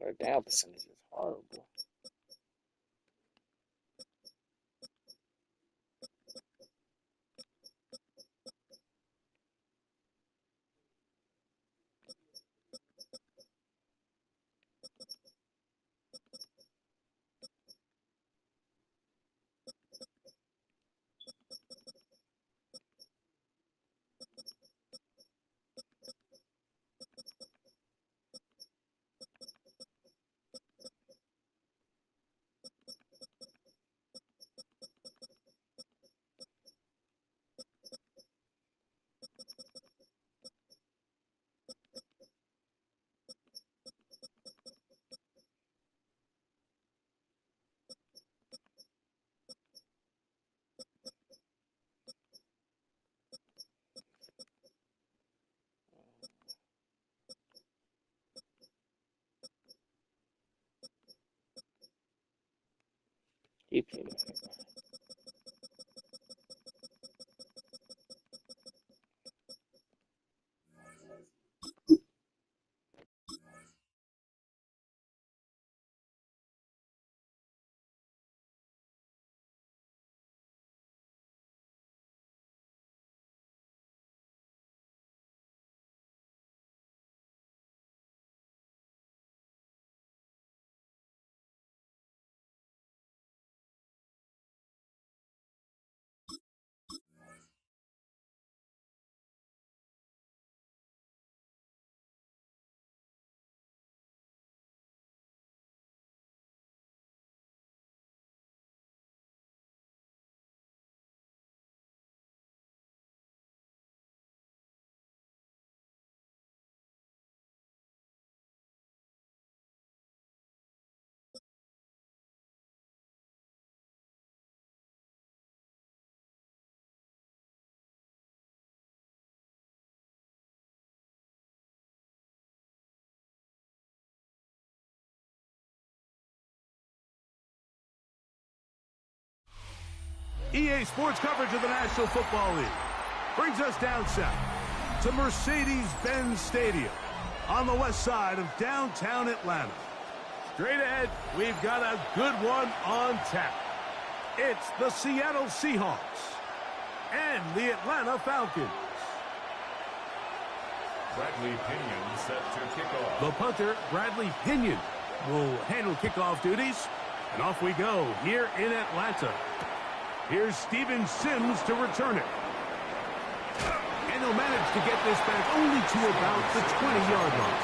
Third down percentage is horrible. He played it. EA Sports coverage of the National Football League brings us down south to Mercedes-Benz Stadium on the west side of downtown Atlanta. Straight ahead, we've got a good one on tap. It's the Seattle Seahawks and the Atlanta Falcons. Bradley Pinion set to kick off. The punter, Bradley Pinion, will handle kickoff duties. And off we go here in Atlanta. Here's Steven Sims to return it. And he'll manage to get this back only to about the 20-yard line.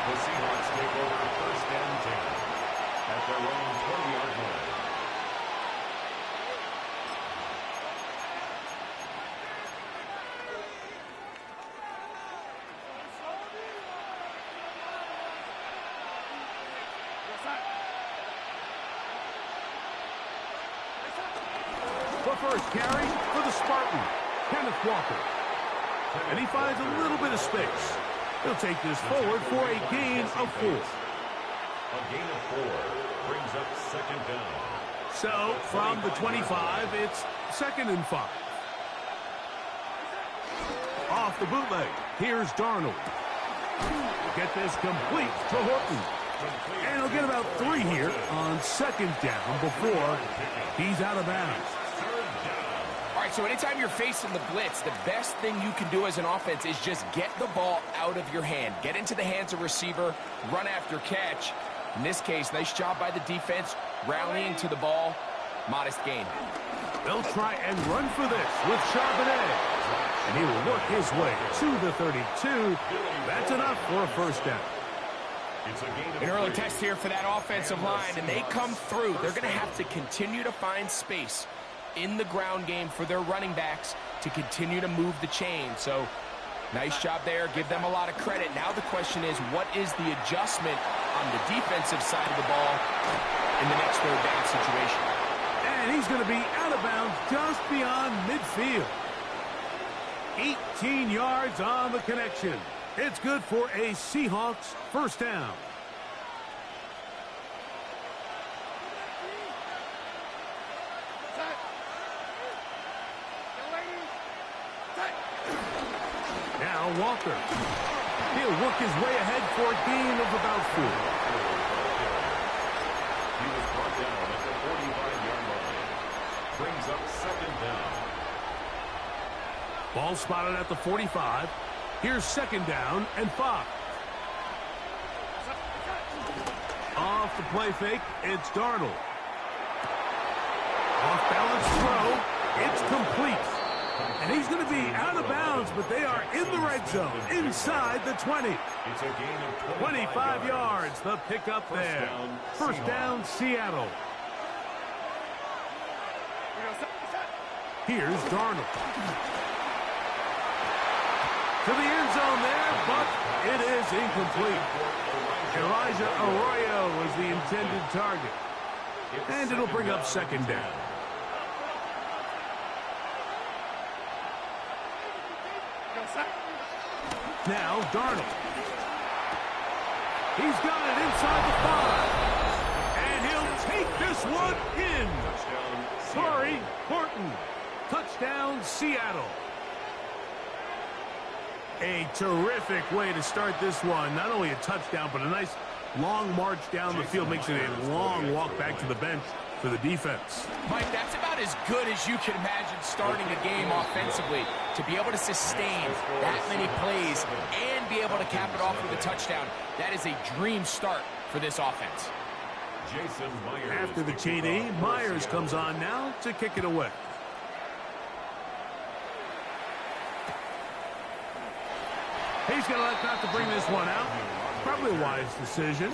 The Seahawks take over first and 10 at their own 20-yard line. The first carry for the Spartan, Kenneth Walker. And he finds a little bit of space. He'll take this forward for a gain of 4. A gain of 4 brings up second down. So, from the 25, it's 2nd and 5. Off the bootleg, here's Darnold. Get this complete to Horton. And he'll get about 3 here on 2nd down before he's out of bounds. All right, so anytime you're facing the blitz, the best thing you can do as an offense is just get the ball out of your hand. Get into the hands of receiver, run after catch. In this case, nice job by the defense, rallying to the ball. Modest gain. They'll try and run for this with Charbonnet. And he will work his way to the 32. That's enough for a first down. An early test here for that offensive line, and they come through. They're going to have to continue to find space in the ground game for their running backs to continue to move the chain. So, nice job there. Give them a lot of credit. Now the question is, what is the adjustment on the defensive side of the ball in the next third down situation? And he's going to be out of bounds just beyond midfield. 18 yards on the connection. It's good for a Seahawks first down. Now Walker. He'll work his way ahead for a gain of about 4. Ball spotted at the 45. Here's second down and 5. Off the play fake, it's Darnold. Off balance throw, it's complete. And he's going to be out of bounds, but they are in the red zone, inside the 20. It's a gain of 25 yards, the pickup there. First down, Seattle. Here's Darnold. To the end zone there, but it is incomplete. Elijah Arroyo was the intended target. And it'll bring up second down. Now Darnold. He's got it inside the 5. And he'll take this one in. Sorry, Horton. Touchdown, Seattle. A terrific way to start this one. Not only a touchdown, but a nice long march down the field. Makes it a long walk back to the bench for the defense. Mike, that's about as good as you can imagine starting a game offensively. To be able to sustain that many plays and be able to cap it off with a touchdown, that is a dream start for this offense. After the TD, Myers comes on now to kick it away. He's going to elect not to bring this one out. Probably a wise decision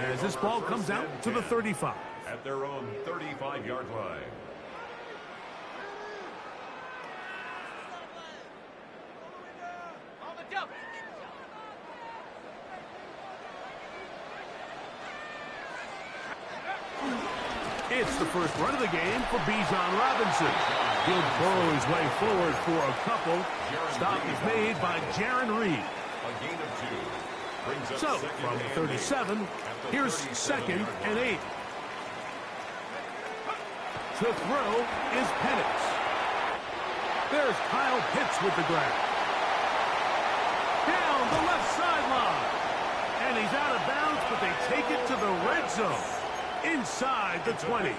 as this ball comes out to the 35. At their own 35-yard line. It's the first run of the game for Bijan Robinson. He'll burrow his way forward for a couple. Stop is made by Jaron Reed. A gain of 2. So, from 37, here's second and 8. To throw is Penix. There's Kyle Pitts with the grab. Down the left sideline. And he's out of bounds, but they take it to the red zone. Inside the 20.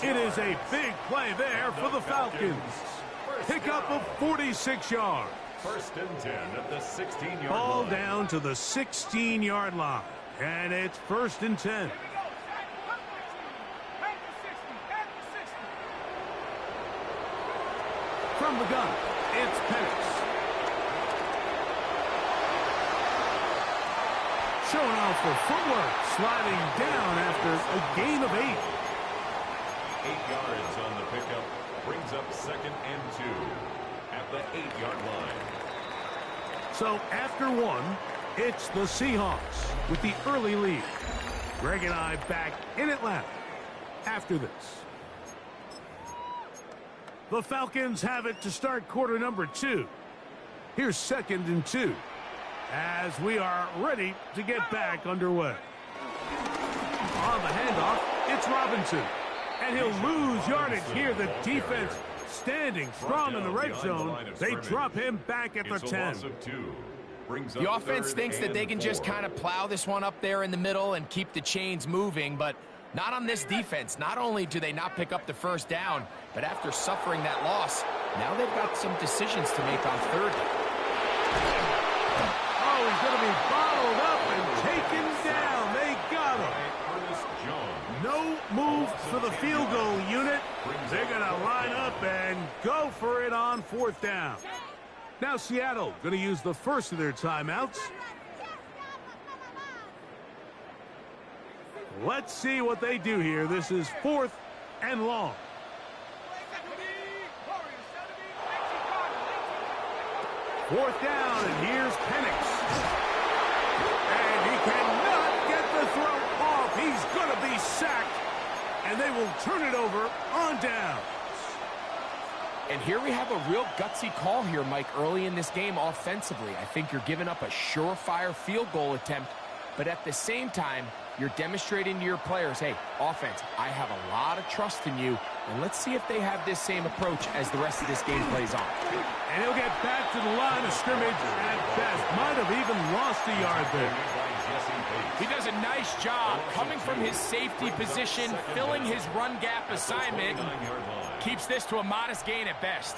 It is a big play there for the Falcons. Pickup of 46 yards. First and 10 at the 16-yard line. Ball down to the 16-yard line. And it's first and 10. From the gun, it's Penix. Showing off for footwork, sliding down after a gain of 8. 8 yards on the pickup, brings up second and 2 at the 8-yard line. So after 1, it's the Seahawks with the early lead. Greg and I back in Atlanta after this. The Falcons have it to start quarter number 2. Here's second and 2. As we are ready to get back underway. On the handoff, it's Robinson. And he'll lose yardage here. The defense standing strong in the red zone. They drop him back at the 10. The offense thinks that they can just kind of plow this one up there in the middle and keep the chains moving, but not on this defense. Not only do they not pick up the first down, but after suffering that loss, now they've got some decisions to make on third down. Oh, he's going to be bottled up and taken down. They got him. No move for the field goal unit. They're going to line up and go for it on fourth down. Now Seattle going to use the first of their timeouts. Let's see what they do here. This is 4th and long. Fourth down, and here's Penix. And he cannot get the throw off. He's going to be sacked, and they will turn it over on downs. And here we have a real gutsy call here, Mike, early in this game offensively. I think you're giving up a surefire field goal attempt, but at the same time, you're demonstrating to your players, hey, offense, I have a lot of trust in you, and let's see if they have this same approach as the rest of this game plays on. And he'll get back to the line of scrimmage at best. Might have even lost a yard there. He does a nice job coming from his safety position, filling his run gap assignment, and keeps this to a modest gain at best.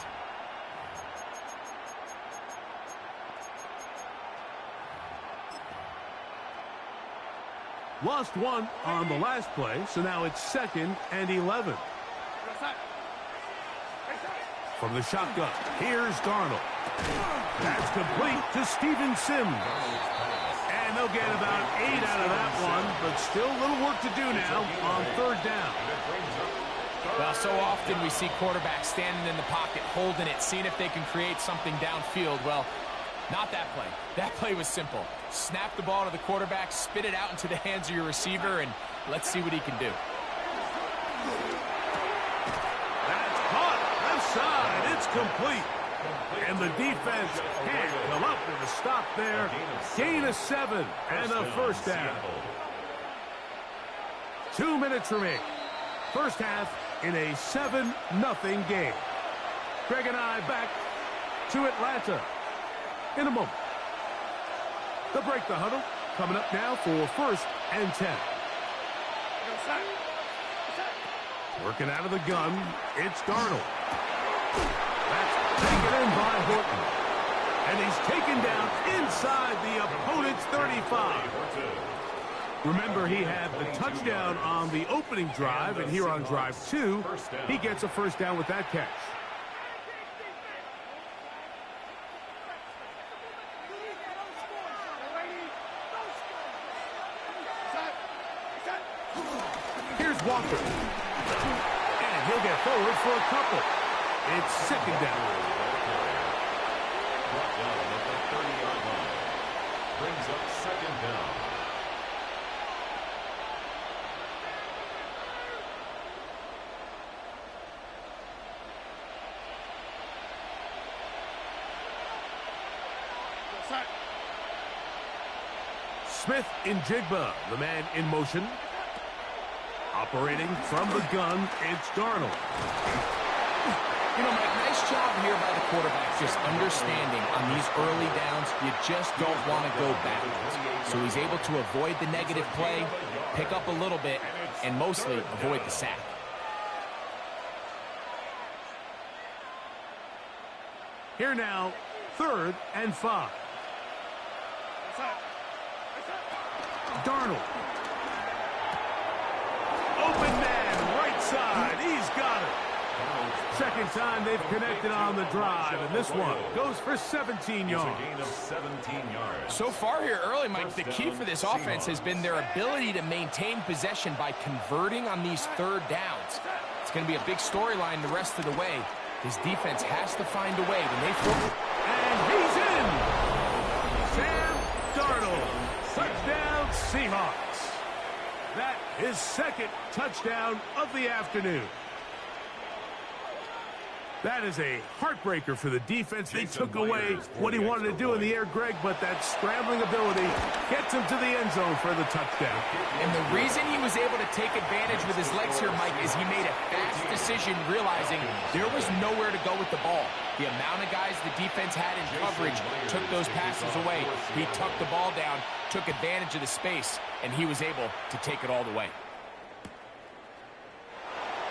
Lost one on the last play, so now it's 2nd and 11. From the shotgun, here's Darnold. That's complete to Steven Sims. And they'll get about 8 out of that one, but still a little work to do now on 3rd down. Well, so often we see quarterbacks standing in the pocket, holding it, seeing if they can create something downfield. Well, not that play. That play was simple. Snap the ball to the quarterback, spit it out into the hands of your receiver, and let's see what he can do. That's caught. Left side. It's complete. And the defense can't come up with a stop there. Gain of 7 and a 1st down. 2 minutes remaining. First half in a 7-0 game. Greg and I back to Atlanta in a moment. They'll break the huddle. Coming up now for 1st and 10. Working out of the gun, it's Darnold. That's taken in by Horton. And he's taken down inside the opponent's 35. Remember, he had the touchdown on the opening drive, and here on drive 2, he gets a 1st down with that catch. Here's Walker. And he'll get forward for a couple. It's 2nd down. Brought down at the 30-yard line. Brings up 2nd down. Smith in Jigba, the man in motion. Operating from the gun, it's Darnold. You know, Mike, nice job here by the quarterback, just understanding on these early downs, you just don't want to go backwards. So he's able to avoid the negative play, pick up a little bit, and mostly avoid the sack. Here now, 3rd and 5. Darnold. Open man, right side. He's got it. 2nd time they've connected on the drive, and this one goes for 17 yards. Gain of 17 yards. So far here early, Mike, the key for this offense has been their ability to maintain possession by converting on these 3rd downs. It's going to be a big storyline the rest of the way. His defense has to find a way to make forward. And he's in. Sam Darnold. Touchdown, Seahawks. That is 2nd touchdown of the afternoon. That is a heartbreaker for the defense. They took away what he wanted to do in the air, Greg, but that scrambling ability gets him to the end zone for the touchdown. And the reason he was able to take advantage with his legs here, Mike, is he made a fast decision realizing there was nowhere to go with the ball. The amount of guys the defense had in coverage took those passes away. He tucked the ball down, took advantage of the space, and he was able to take it all the way.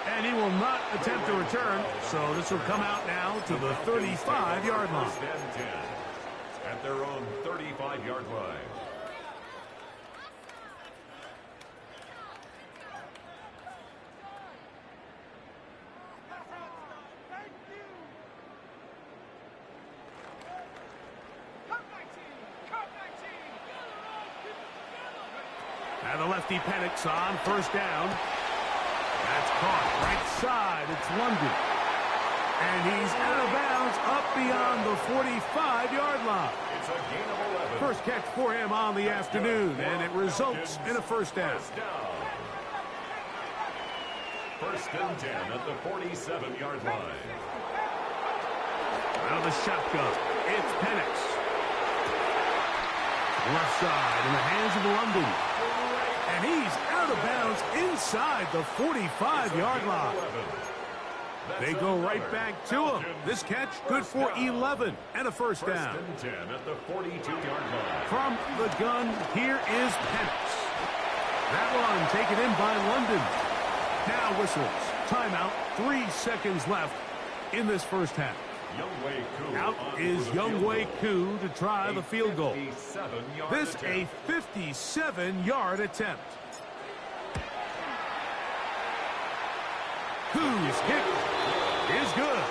And he will not attempt to return, so this will come out now to the 35-yard line. 1st and 10 at their own 35-yard line. Now the lefty Penix on 1st down. That's caught. Right side. It's London. And he's out of bounds up beyond the 45-yard line. It's a gain of 11. First catch for him on the afternoon, and it results in a 1st down. 1st and 10 at the 47-yard line. Out of the shotgun, it's Penix. Left side in the hands of London. And he's out of bounds inside the 45-yard line. They go right back to him. This catch good for 11 and a 1st down. 1st and 10 at the 42-yard line. From the gun, here is Penix. That one taken in by London. Now whistles. Timeout. 3 seconds left in this 1st half. Out is Younghoe Koo to try the field goal. This a 57-yard attempt. Koo's kick is good.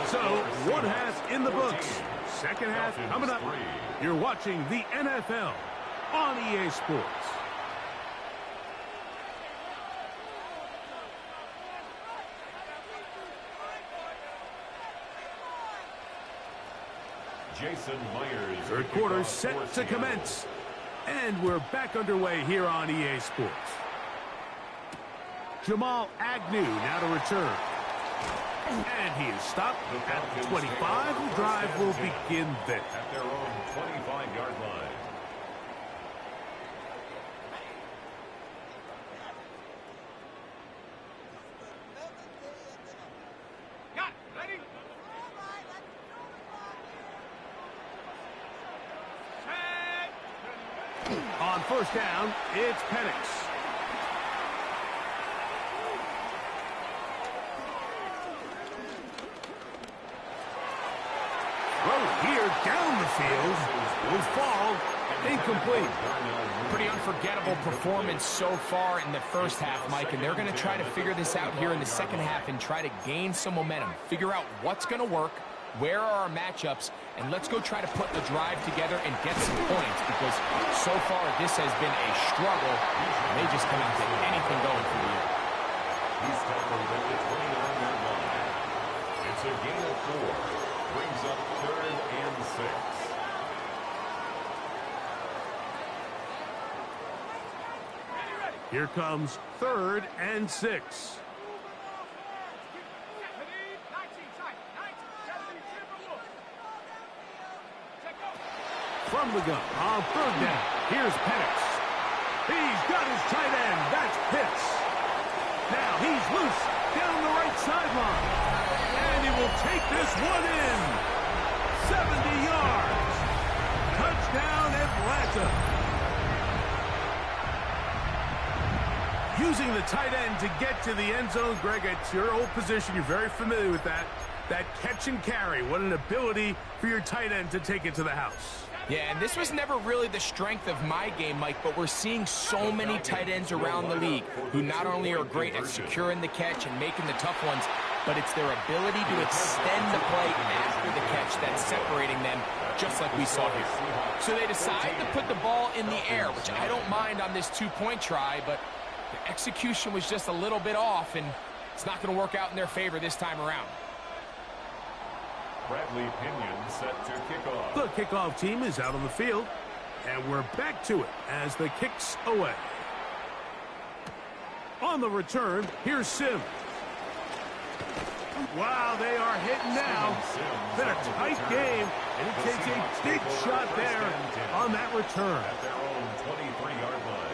So, one half in the books. Second half coming up. You're watching the NFL on EA Sports. Jason Myers. Third quarter set to commence. And we're back underway here on EA Sports. Jamal Agnew now to return. And he is stopped at 25. The drive will begin then. At their own 25-yard line. On first down, it's Penix. Throw here down the field will fall incomplete. Pretty unforgettable performance so far in the first half, Mike, and they're going to try to figure this out here in the second half and try to gain some momentum, figure out what's going to work, where are our matchups, and let's go try to put the drive together and get some points, because so far this has been a struggle. They just cannot get anything going for the year. He's tackled at the 29-yard line. It's a gain of 4. Brings up 3rd and 6. Here comes 3rd and 6. From the gun on 3rd down. Here's Penix. He's got his tight end. That's Pitts. Now he's loose down the right sideline. And he will take this one in. 70 yards. Touchdown, Atlanta. Using the tight end to get to the end zone, Greg, it's your old position. You're very familiar with that. That catch and carry. What an ability for your tight end to take it to the house. Yeah, and this was never really the strength of my game, Mike, but we're seeing so many tight ends around the league who not only are great at securing the catch and making the tough ones, but it's their ability to extend the play after the catch that's separating them, just like we saw here. So they decide to put the ball in the air, which I don't mind on this two-point try, but the execution was just a little bit off, and it's not going to work out in their favor this time around. Bradley Pinion set to kick off. The kickoff team is out on the field, and we're back to it as the kick's away. On the return, here's Sims. Wow, they are hitting now. Been a tight game, and he takes a big shot there on that return. At their own 23-yard line.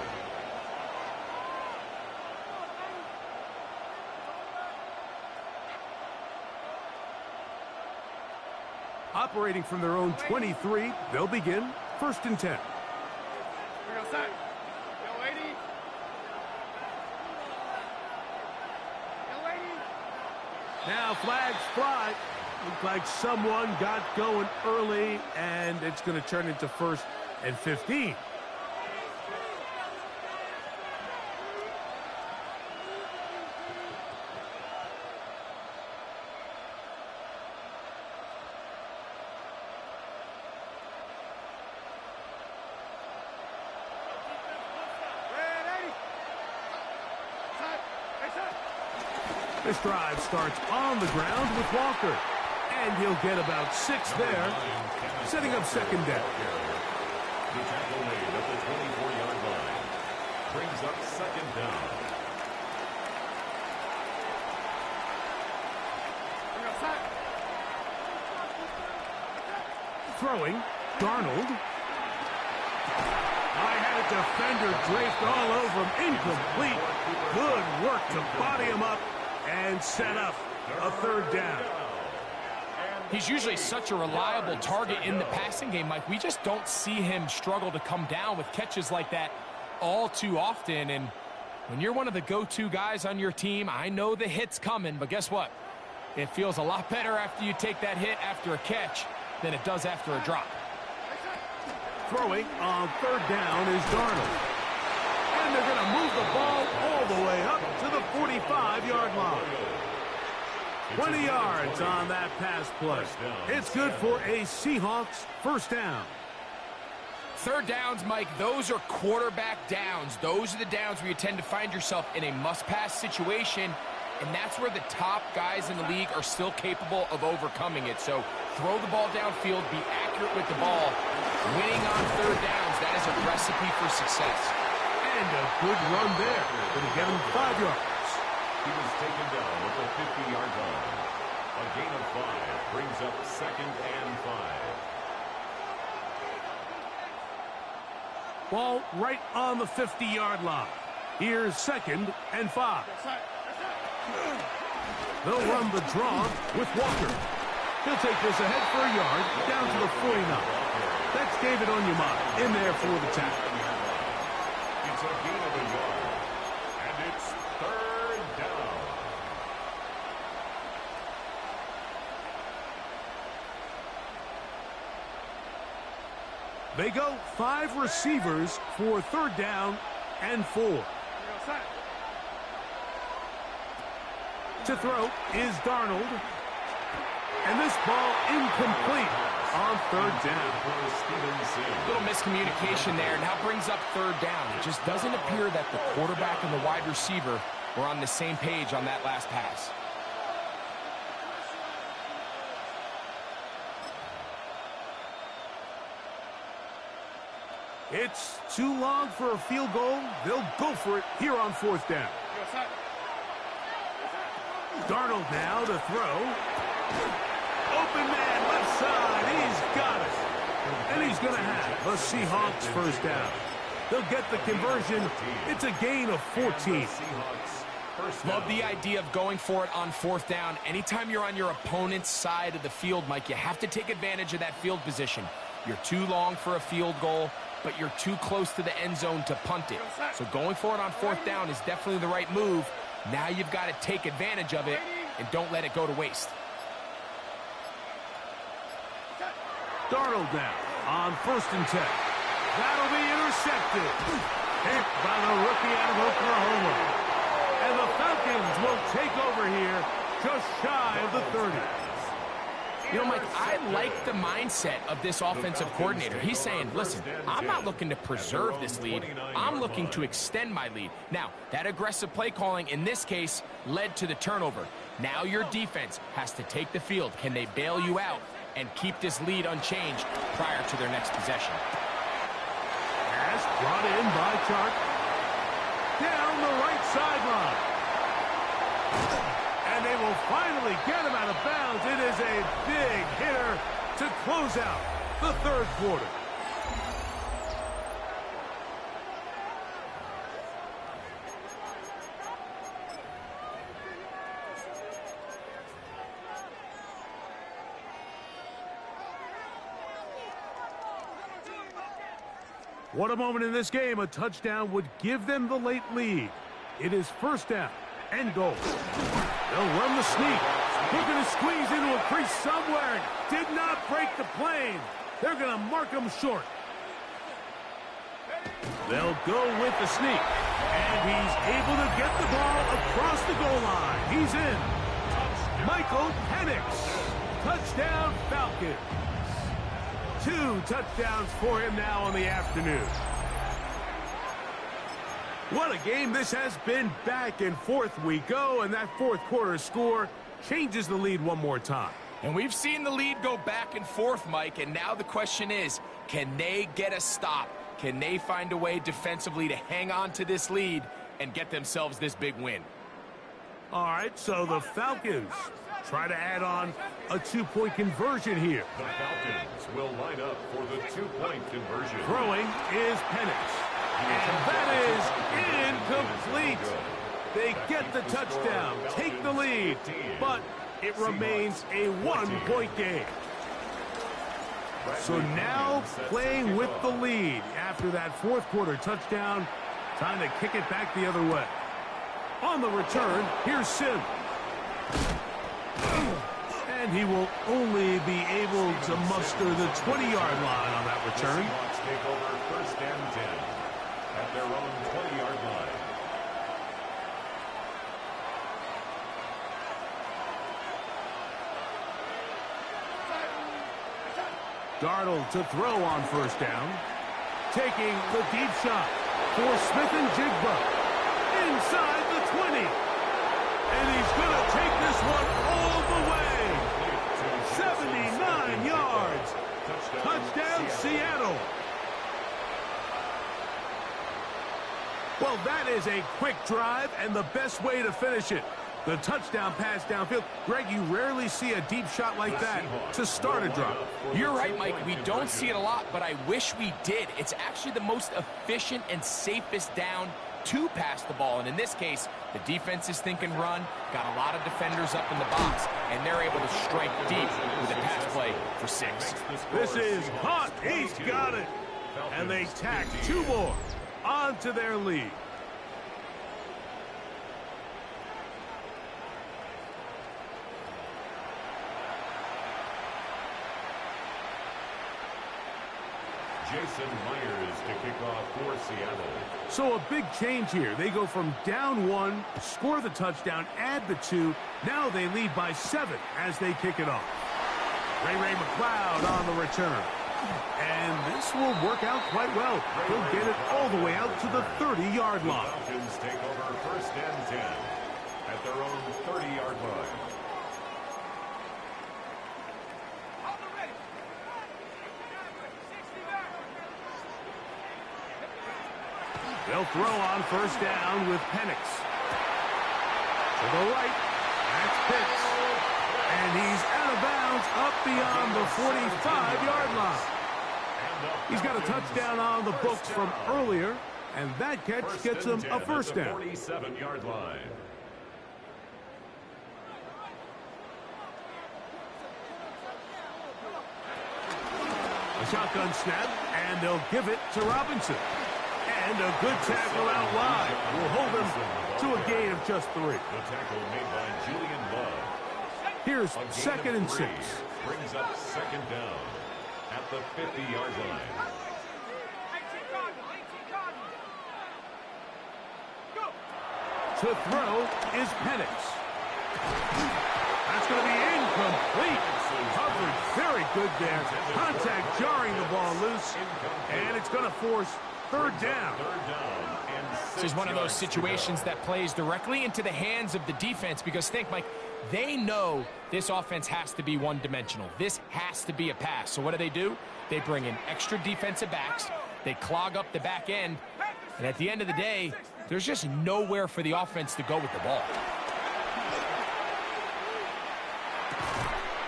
Operating from their own 23, they'll begin 1st and 10. Now flags fly. Looks like someone got going early, and it's going to turn into 1st and 15. This drive starts on the ground with Walker. And he'll get about 6 there, setting up 2nd down. The tackle made at the 24-yard line. Brings up 2nd down. Throwing, Darnold. I had a defender draped all over him. Incomplete. Good work to body him up and set up a 3rd down. He's usually such a reliable target in the passing game, Mike. We just don't see him struggle to come down with catches like that all too often. And when you're one of the go-to guys on your team, I know the hit's coming, but guess what? It feels a lot better after you take that hit after a catch than it does after a drop. Throwing on third down is Darnold. And they're going to move the ball all the way up to the 45-yard line. 20 yards on that pass play. It's good for a Seahawks first down. Third downs, Mike, those are quarterback downs. Those are the downs where you tend to find yourself in a must-pass situation, and that's where the top guys in the league are still capable of overcoming it. So throw the ball downfield, be accurate with the ball. Winning on third downs, that is a recipe for success. And a good run there. Going to get him 5 yards. He was taken down at the 50-yard line. A gain of 5 brings up 2nd and 5. Ball right on the 50-yard line. Here's 2nd and 5. They'll run the draw with Walker. He'll take this ahead for a yard, down to the 49. That's David Onyema in there for the tackle. It's a gain of a yard, and it's 3rd down. They go 5 receivers for 3rd down and 4. To throw is Darnold. And this ball incomplete on 3rd down. Little miscommunication there. Now brings up 3rd down. It just doesn't appear that the quarterback and the wide receiver were on the same page on that last pass. It's too long for a field goal. They'll go for it here on 4th down. Darnold now to throw. Open man, left side. He's got it. And he's going to have a Seahawks first down. They'll get the conversion. It's a gain of 14. Love the idea of going for it on 4th down. Anytime you're on your opponent's side of the field, Mike, you have to take advantage of that field position. You're too long for a field goal, but you're too close to the end zone to punt it. So going for it on 4th down is definitely the right move. Now you've got to take advantage of it and don't let it go to waste. Darnold now on 1st and 10. That'll be intercepted. Hit by the rookie out of Oklahoma. And the Falcons will take over here just shy of the 30. You know, Mike, I like the mindset of this offensive coordinator. He's saying, listen, I'm not looking to preserve this lead. I'm looking to extend my lead. Now, that aggressive play calling in this case led to the turnover. Now your defense has to take the field. Can they bail you out and keep this lead unchanged prior to their next possession? Pass brought in by Chark. Down the right sideline. And they will finally get him out of bounds. It is a big hitter to close out the 3rd quarter. What a moment in this game. A touchdown would give them the late lead. It is 1st down and goal. They'll run the sneak. Looking to squeeze into a crease somewhere. Did not break the plane. They're going to mark him short. They'll go with the sneak. And he's able to get the ball across the goal line. He's in. Michael Penix. Touchdown Falcons. 2 touchdowns for him now on the afternoon. What a game this has been. Back and forth we go, and that 4th quarter score changes the lead one more time. And we've seen the lead go back and forth, Mike, and now the question is, can they get a stop? Can they find a way defensively to hang on to this lead and get themselves this big win? All right, so the Falcons try to add on a 2-point conversion here. The Falcons will line up for the 2-point conversion. Throwing is Penix. And that is incomplete. They get the touchdown, take the lead, but it remains a 1-point game. So now playing with the lead after that 4th quarter touchdown, time to kick it back the other way. On the return, here's Sim. And he will only be able to muster the 20-yard line on that return. The Seahawks take over 1st and 10 at their own 20-yard line. Darnold to throw on 1st down. Taking the deep shot for Smith and Jigba. Inside the 20. And he's going to take this one all the way. 79 yards. Touchdown, Seattle. Well, that is a quick drive and the best way to finish it. The touchdown pass downfield. Greg, you rarely see a deep shot like that to start a drive. You're right, Mike. We don't see it a lot, but I wish we did. It's actually the most efficient and safest down to pass the ball. And in this case, the defense is thinking run, got a lot of defenders up in the box, and they're able to strike deep with a pass play for 6. This is hot. He's got it. And they tack 2 more onto their lead. Jason Myers to kick off for Seattle. So a big change here. They go from down 1, score the touchdown, add the 2. Now they lead by 7 as they kick it off. Ray McLeod on the return. And this will work out quite well. He'll get it all the way out to the 30-yard line. The Falcons take over 1st and 10 at their own 30-yard line. They'll throw on 1st down with Penix. To the right, that's Pitts. And he's out of bounds up beyond the 45-yard line. He's got a touchdown on the books from earlier, and that catch gets him a 1st down. 47-yard line. A shotgun snap, and they'll give it to Robinson. And a good tackle out wide will hold them to a gain of just 3. The tackle made by Julian Love. Here's 2nd and 6. Brings up 2nd down at the 50-yard line. To throw is Penix. That's going to be incomplete. Coverage very good there. Contact jarring the ball loose. And it's going to force 3rd down. This is one of those situations that plays directly into the hands of the defense because think, Mike, they know this offense has to be one-dimensional. This has to be a pass. So what do? They bring in extra defensive backs. They clog up the back end. And at the end of the day, there's just nowhere for the offense to go with the ball.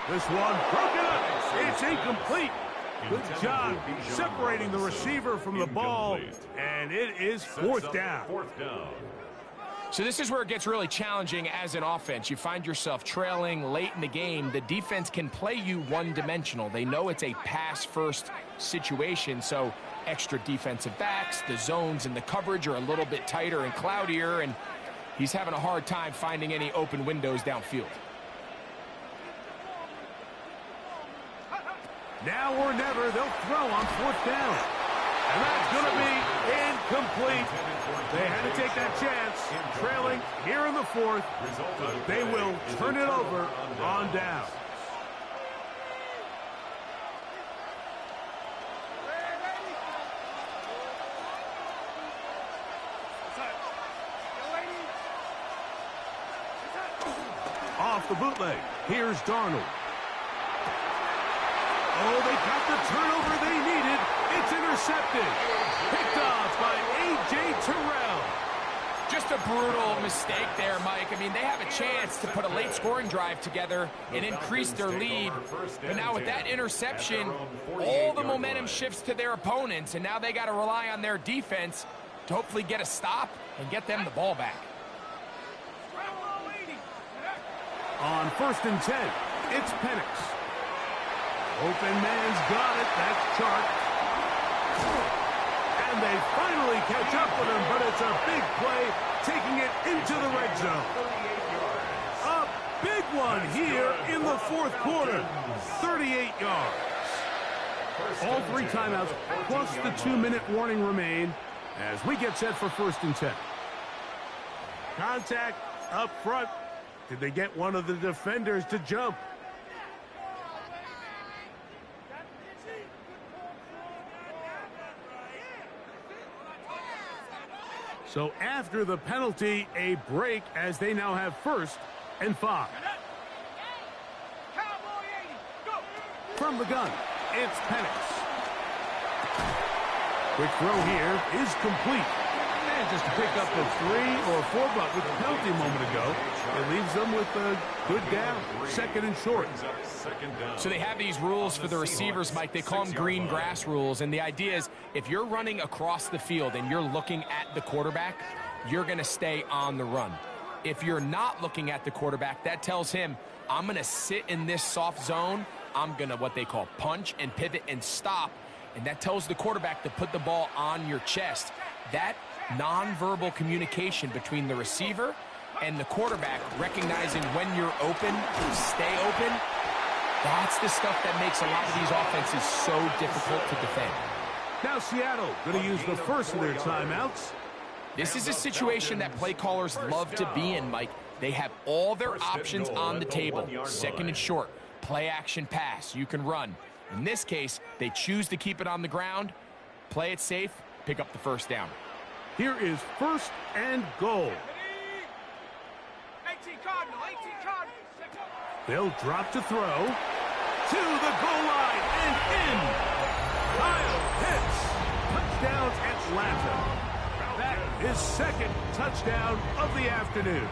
This one broken up. It's incomplete. Good job separating the receiver from the ball, and it is 4th down. So this is where it gets really challenging as an offense. You find yourself trailing late in the game. The defense can play you one-dimensional. They know it's a pass-first situation, so extra defensive backs, the zones and the coverage are a little bit tighter and cloudier, and he's having a hard time finding any open windows downfield. Now or never, they'll throw on 4th down. And that's going to be incomplete. They had to take that chance, trailing here in the 4th, but they will turn it over on down. Off the bootleg, here's Darnold. Oh, they got the turnover they needed. It's intercepted. Picked off by A.J. Terrell. Just a brutal mistake there, Mike. I mean, they have a chance to put a late scoring drive together and increase their lead. But now with that interception, all the momentum shifts to their opponents, and now they got to rely on their defense to hopefully get a stop and get them the ball back. On 1st and 10, it's Penix. Open man's got it. That's Chark. And they finally catch up with him, but it's a big play, taking it into the red zone. A big one here in the fourth quarter. 38 yards. All 3 timeouts plus the 2-minute warning remain as we get set for 1st and 10. Contact up front. Did they get one of the defenders to jump? So after the penalty, a break as they now have 1st and 5. From the gun, it's Penix. Quick throw here is complete. And just to pick up the 3 or 4, but with the penalty a moment ago, it leaves them with a good down. 2nd and short. So they have these rules for the receivers, Mike. They call them green grass rules. And the idea is if you're running across the field and you're looking at the quarterback, you're going to stay on the run. If you're not looking at the quarterback, that tells him, I'm going to sit in this soft zone. I'm going to what they call punch and pivot and stop. And that tells the quarterback to put the ball on your chest. That nonverbal communication between the receiver and the quarterback, recognizing when you're open, stay open, that's the stuff that makes a lot of these offenses so difficult to defend. Now Seattle going to use the first of their timeouts. This is a situation that play callers love to be in, Mike. They have all their options on the table. 2nd and short, play action pass, you can run. In this case, they choose to keep it on the ground, play it safe, pick up the 1st down. Here is 1st and goal. They'll drop to throw. To the goal line and in. Kyle Pitts. Touchdown Atlanta. That is 2nd touchdown of the afternoon.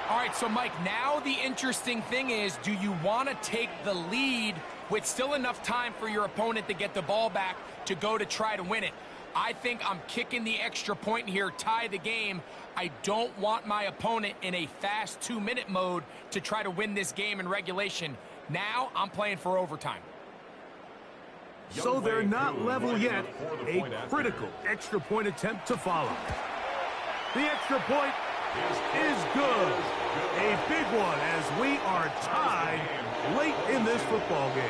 All right, so Mike, now the interesting thing is, do you want to take the lead with still enough time for your opponent to get the ball back to go to try to win it? I think I'm kicking the extra point here, tie the game. I don't want my opponent in a fast 2-minute mode to try to win this game in regulation. Now I'm playing for overtime. So they're not level yet. A critical extra point attempt to follow. The extra point is good. A big one as we are tied late in this football game.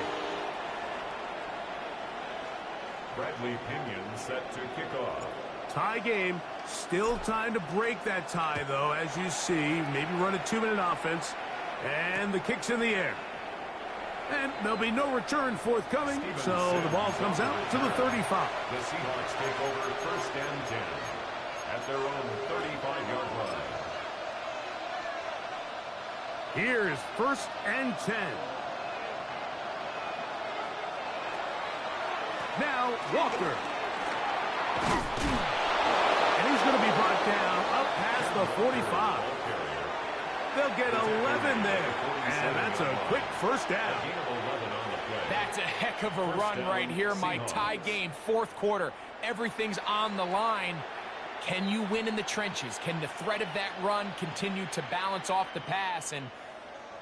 Bradley Pinion set to kick off. Tie game. Still time to break that tie, though, as you see. Maybe run a 2-minute offense. And the kick's in the air. And there'll be no return forthcoming, so the ball comes out to the 35. The Seahawks take over 1st and 10 at their own 35-yard line. Here's 1st and 10. Now, Walker. And he's going to be brought down up past the 45. They'll get 11 there. And that's a quick 1st down. That's a heck of a run right here, Mike. Tie game, 4th quarter. Everything's on the line. Can you win in the trenches? Can the threat of that run continue to balance off the pass? And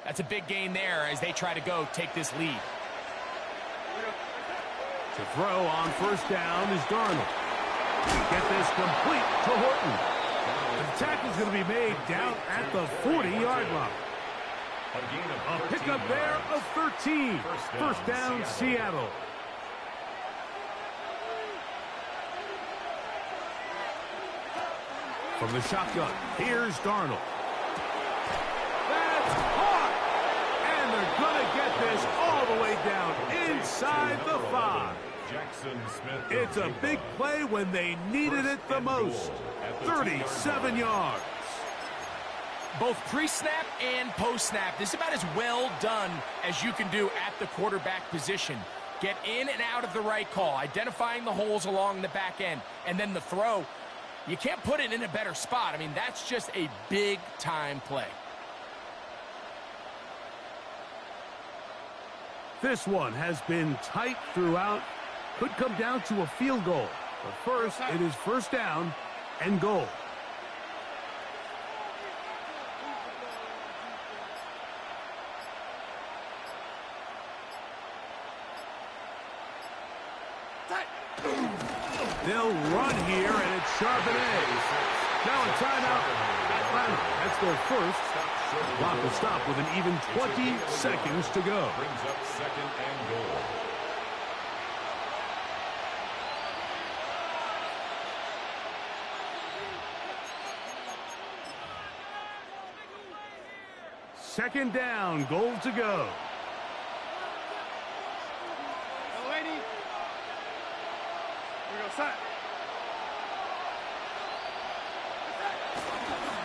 that's a big gain there as they try to go take this lead. To throw on 1st down is Darnold. Get this complete to Horton. The tackle's going to be made down at the 40-yard line. A pickup there of 13. 1st down, Seattle. From the shotgun, here's Darnold. That's caught! And they're going to get this all the way down inside the 5. It's a big play when they needed it the most. 37 yards. Both pre-snap and post-snap, this is about as well done as you can do at the quarterback position. Get in and out of the right call, identifying the holes along the back end, and then the throw. You can't put it in a better spot. I mean, that's just a big-time play. This one has been tight throughout. Could come down to a field goal. But first, it is 1st down and goal. They'll run here, and it's Charbonnet. Now a timeout. Atlanta. That's their 1st Clock will stop with an even 20 seconds to go. Brings up second and goal. Second down, goal to go.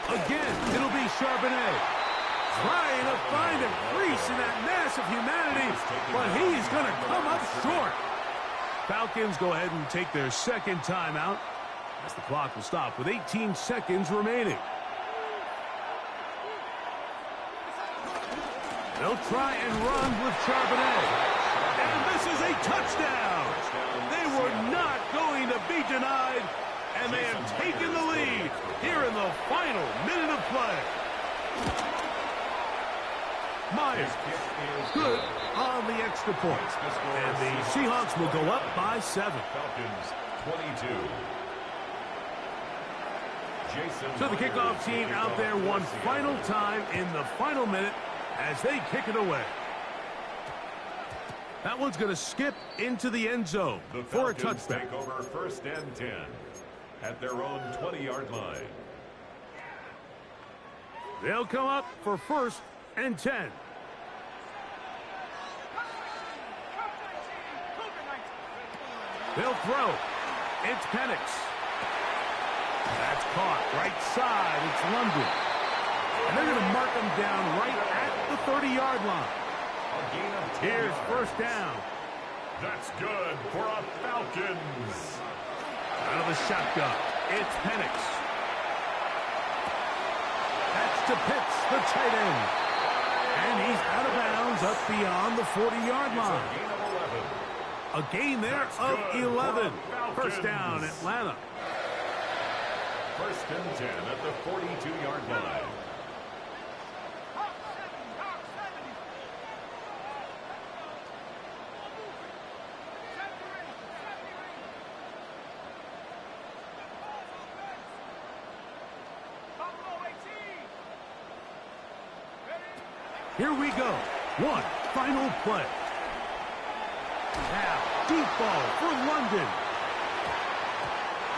Again, it'll be Charbonnet. Trying to find a crease in that mass of humanity, but he's going to come up short. Falcons go ahead and take their second timeout as the clock will stop with 18 seconds remaining. They'll try and run with Charbonnet. And this is a touchdown. They were not going to be denied, and they have taken the lead here in the final minute of play. Myers, good on the extra point. And the Seahawks will go up by 7. Falcons 22. So the kickoff team out there one final time in the final minute as they kick it away. That one's going to skip into the end zone for a touchdown. Take over first and 10 at their own 20-yard line. They'll come up for first and 10. They'll throw. It's Penix. That's caught right side. It's London. And they're going to mark them down right at the 30-yard line. Here's first down. That's good for a Falcons. Out of the shotgun, it's Penix. That's to Pitts, the tight end. And he's out of bounds up beyond the 40-yard line. A gain there of 11. First down, Atlanta. First and 10 at the 42-yard line. Here we go. One final play. Now, deep ball for London.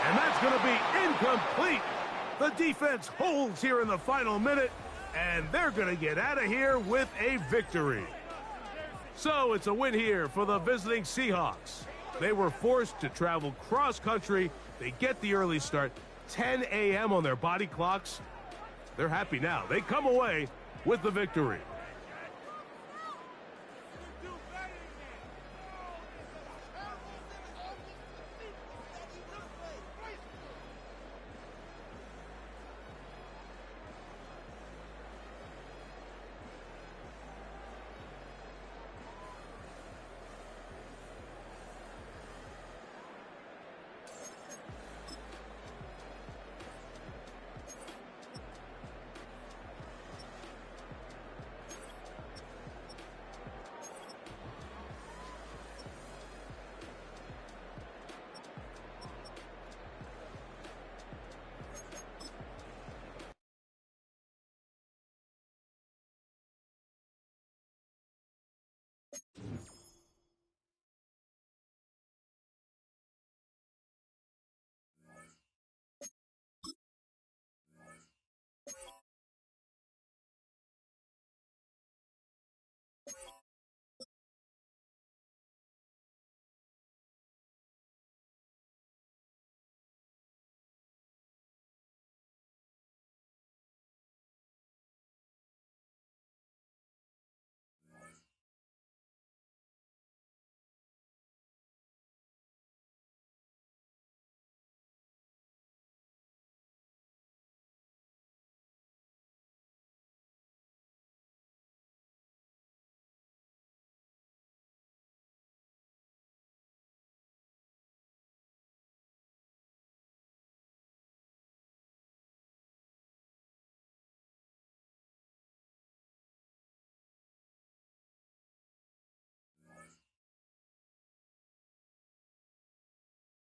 And that's going to be incomplete. The defense holds here in the final minute, and they're going to get out of here with a victory. So it's a win here for the visiting Seahawks. They were forced to travel cross-country. They get the early start, 10 a.m. on their body clocks. They're happy now. They come away with the victory.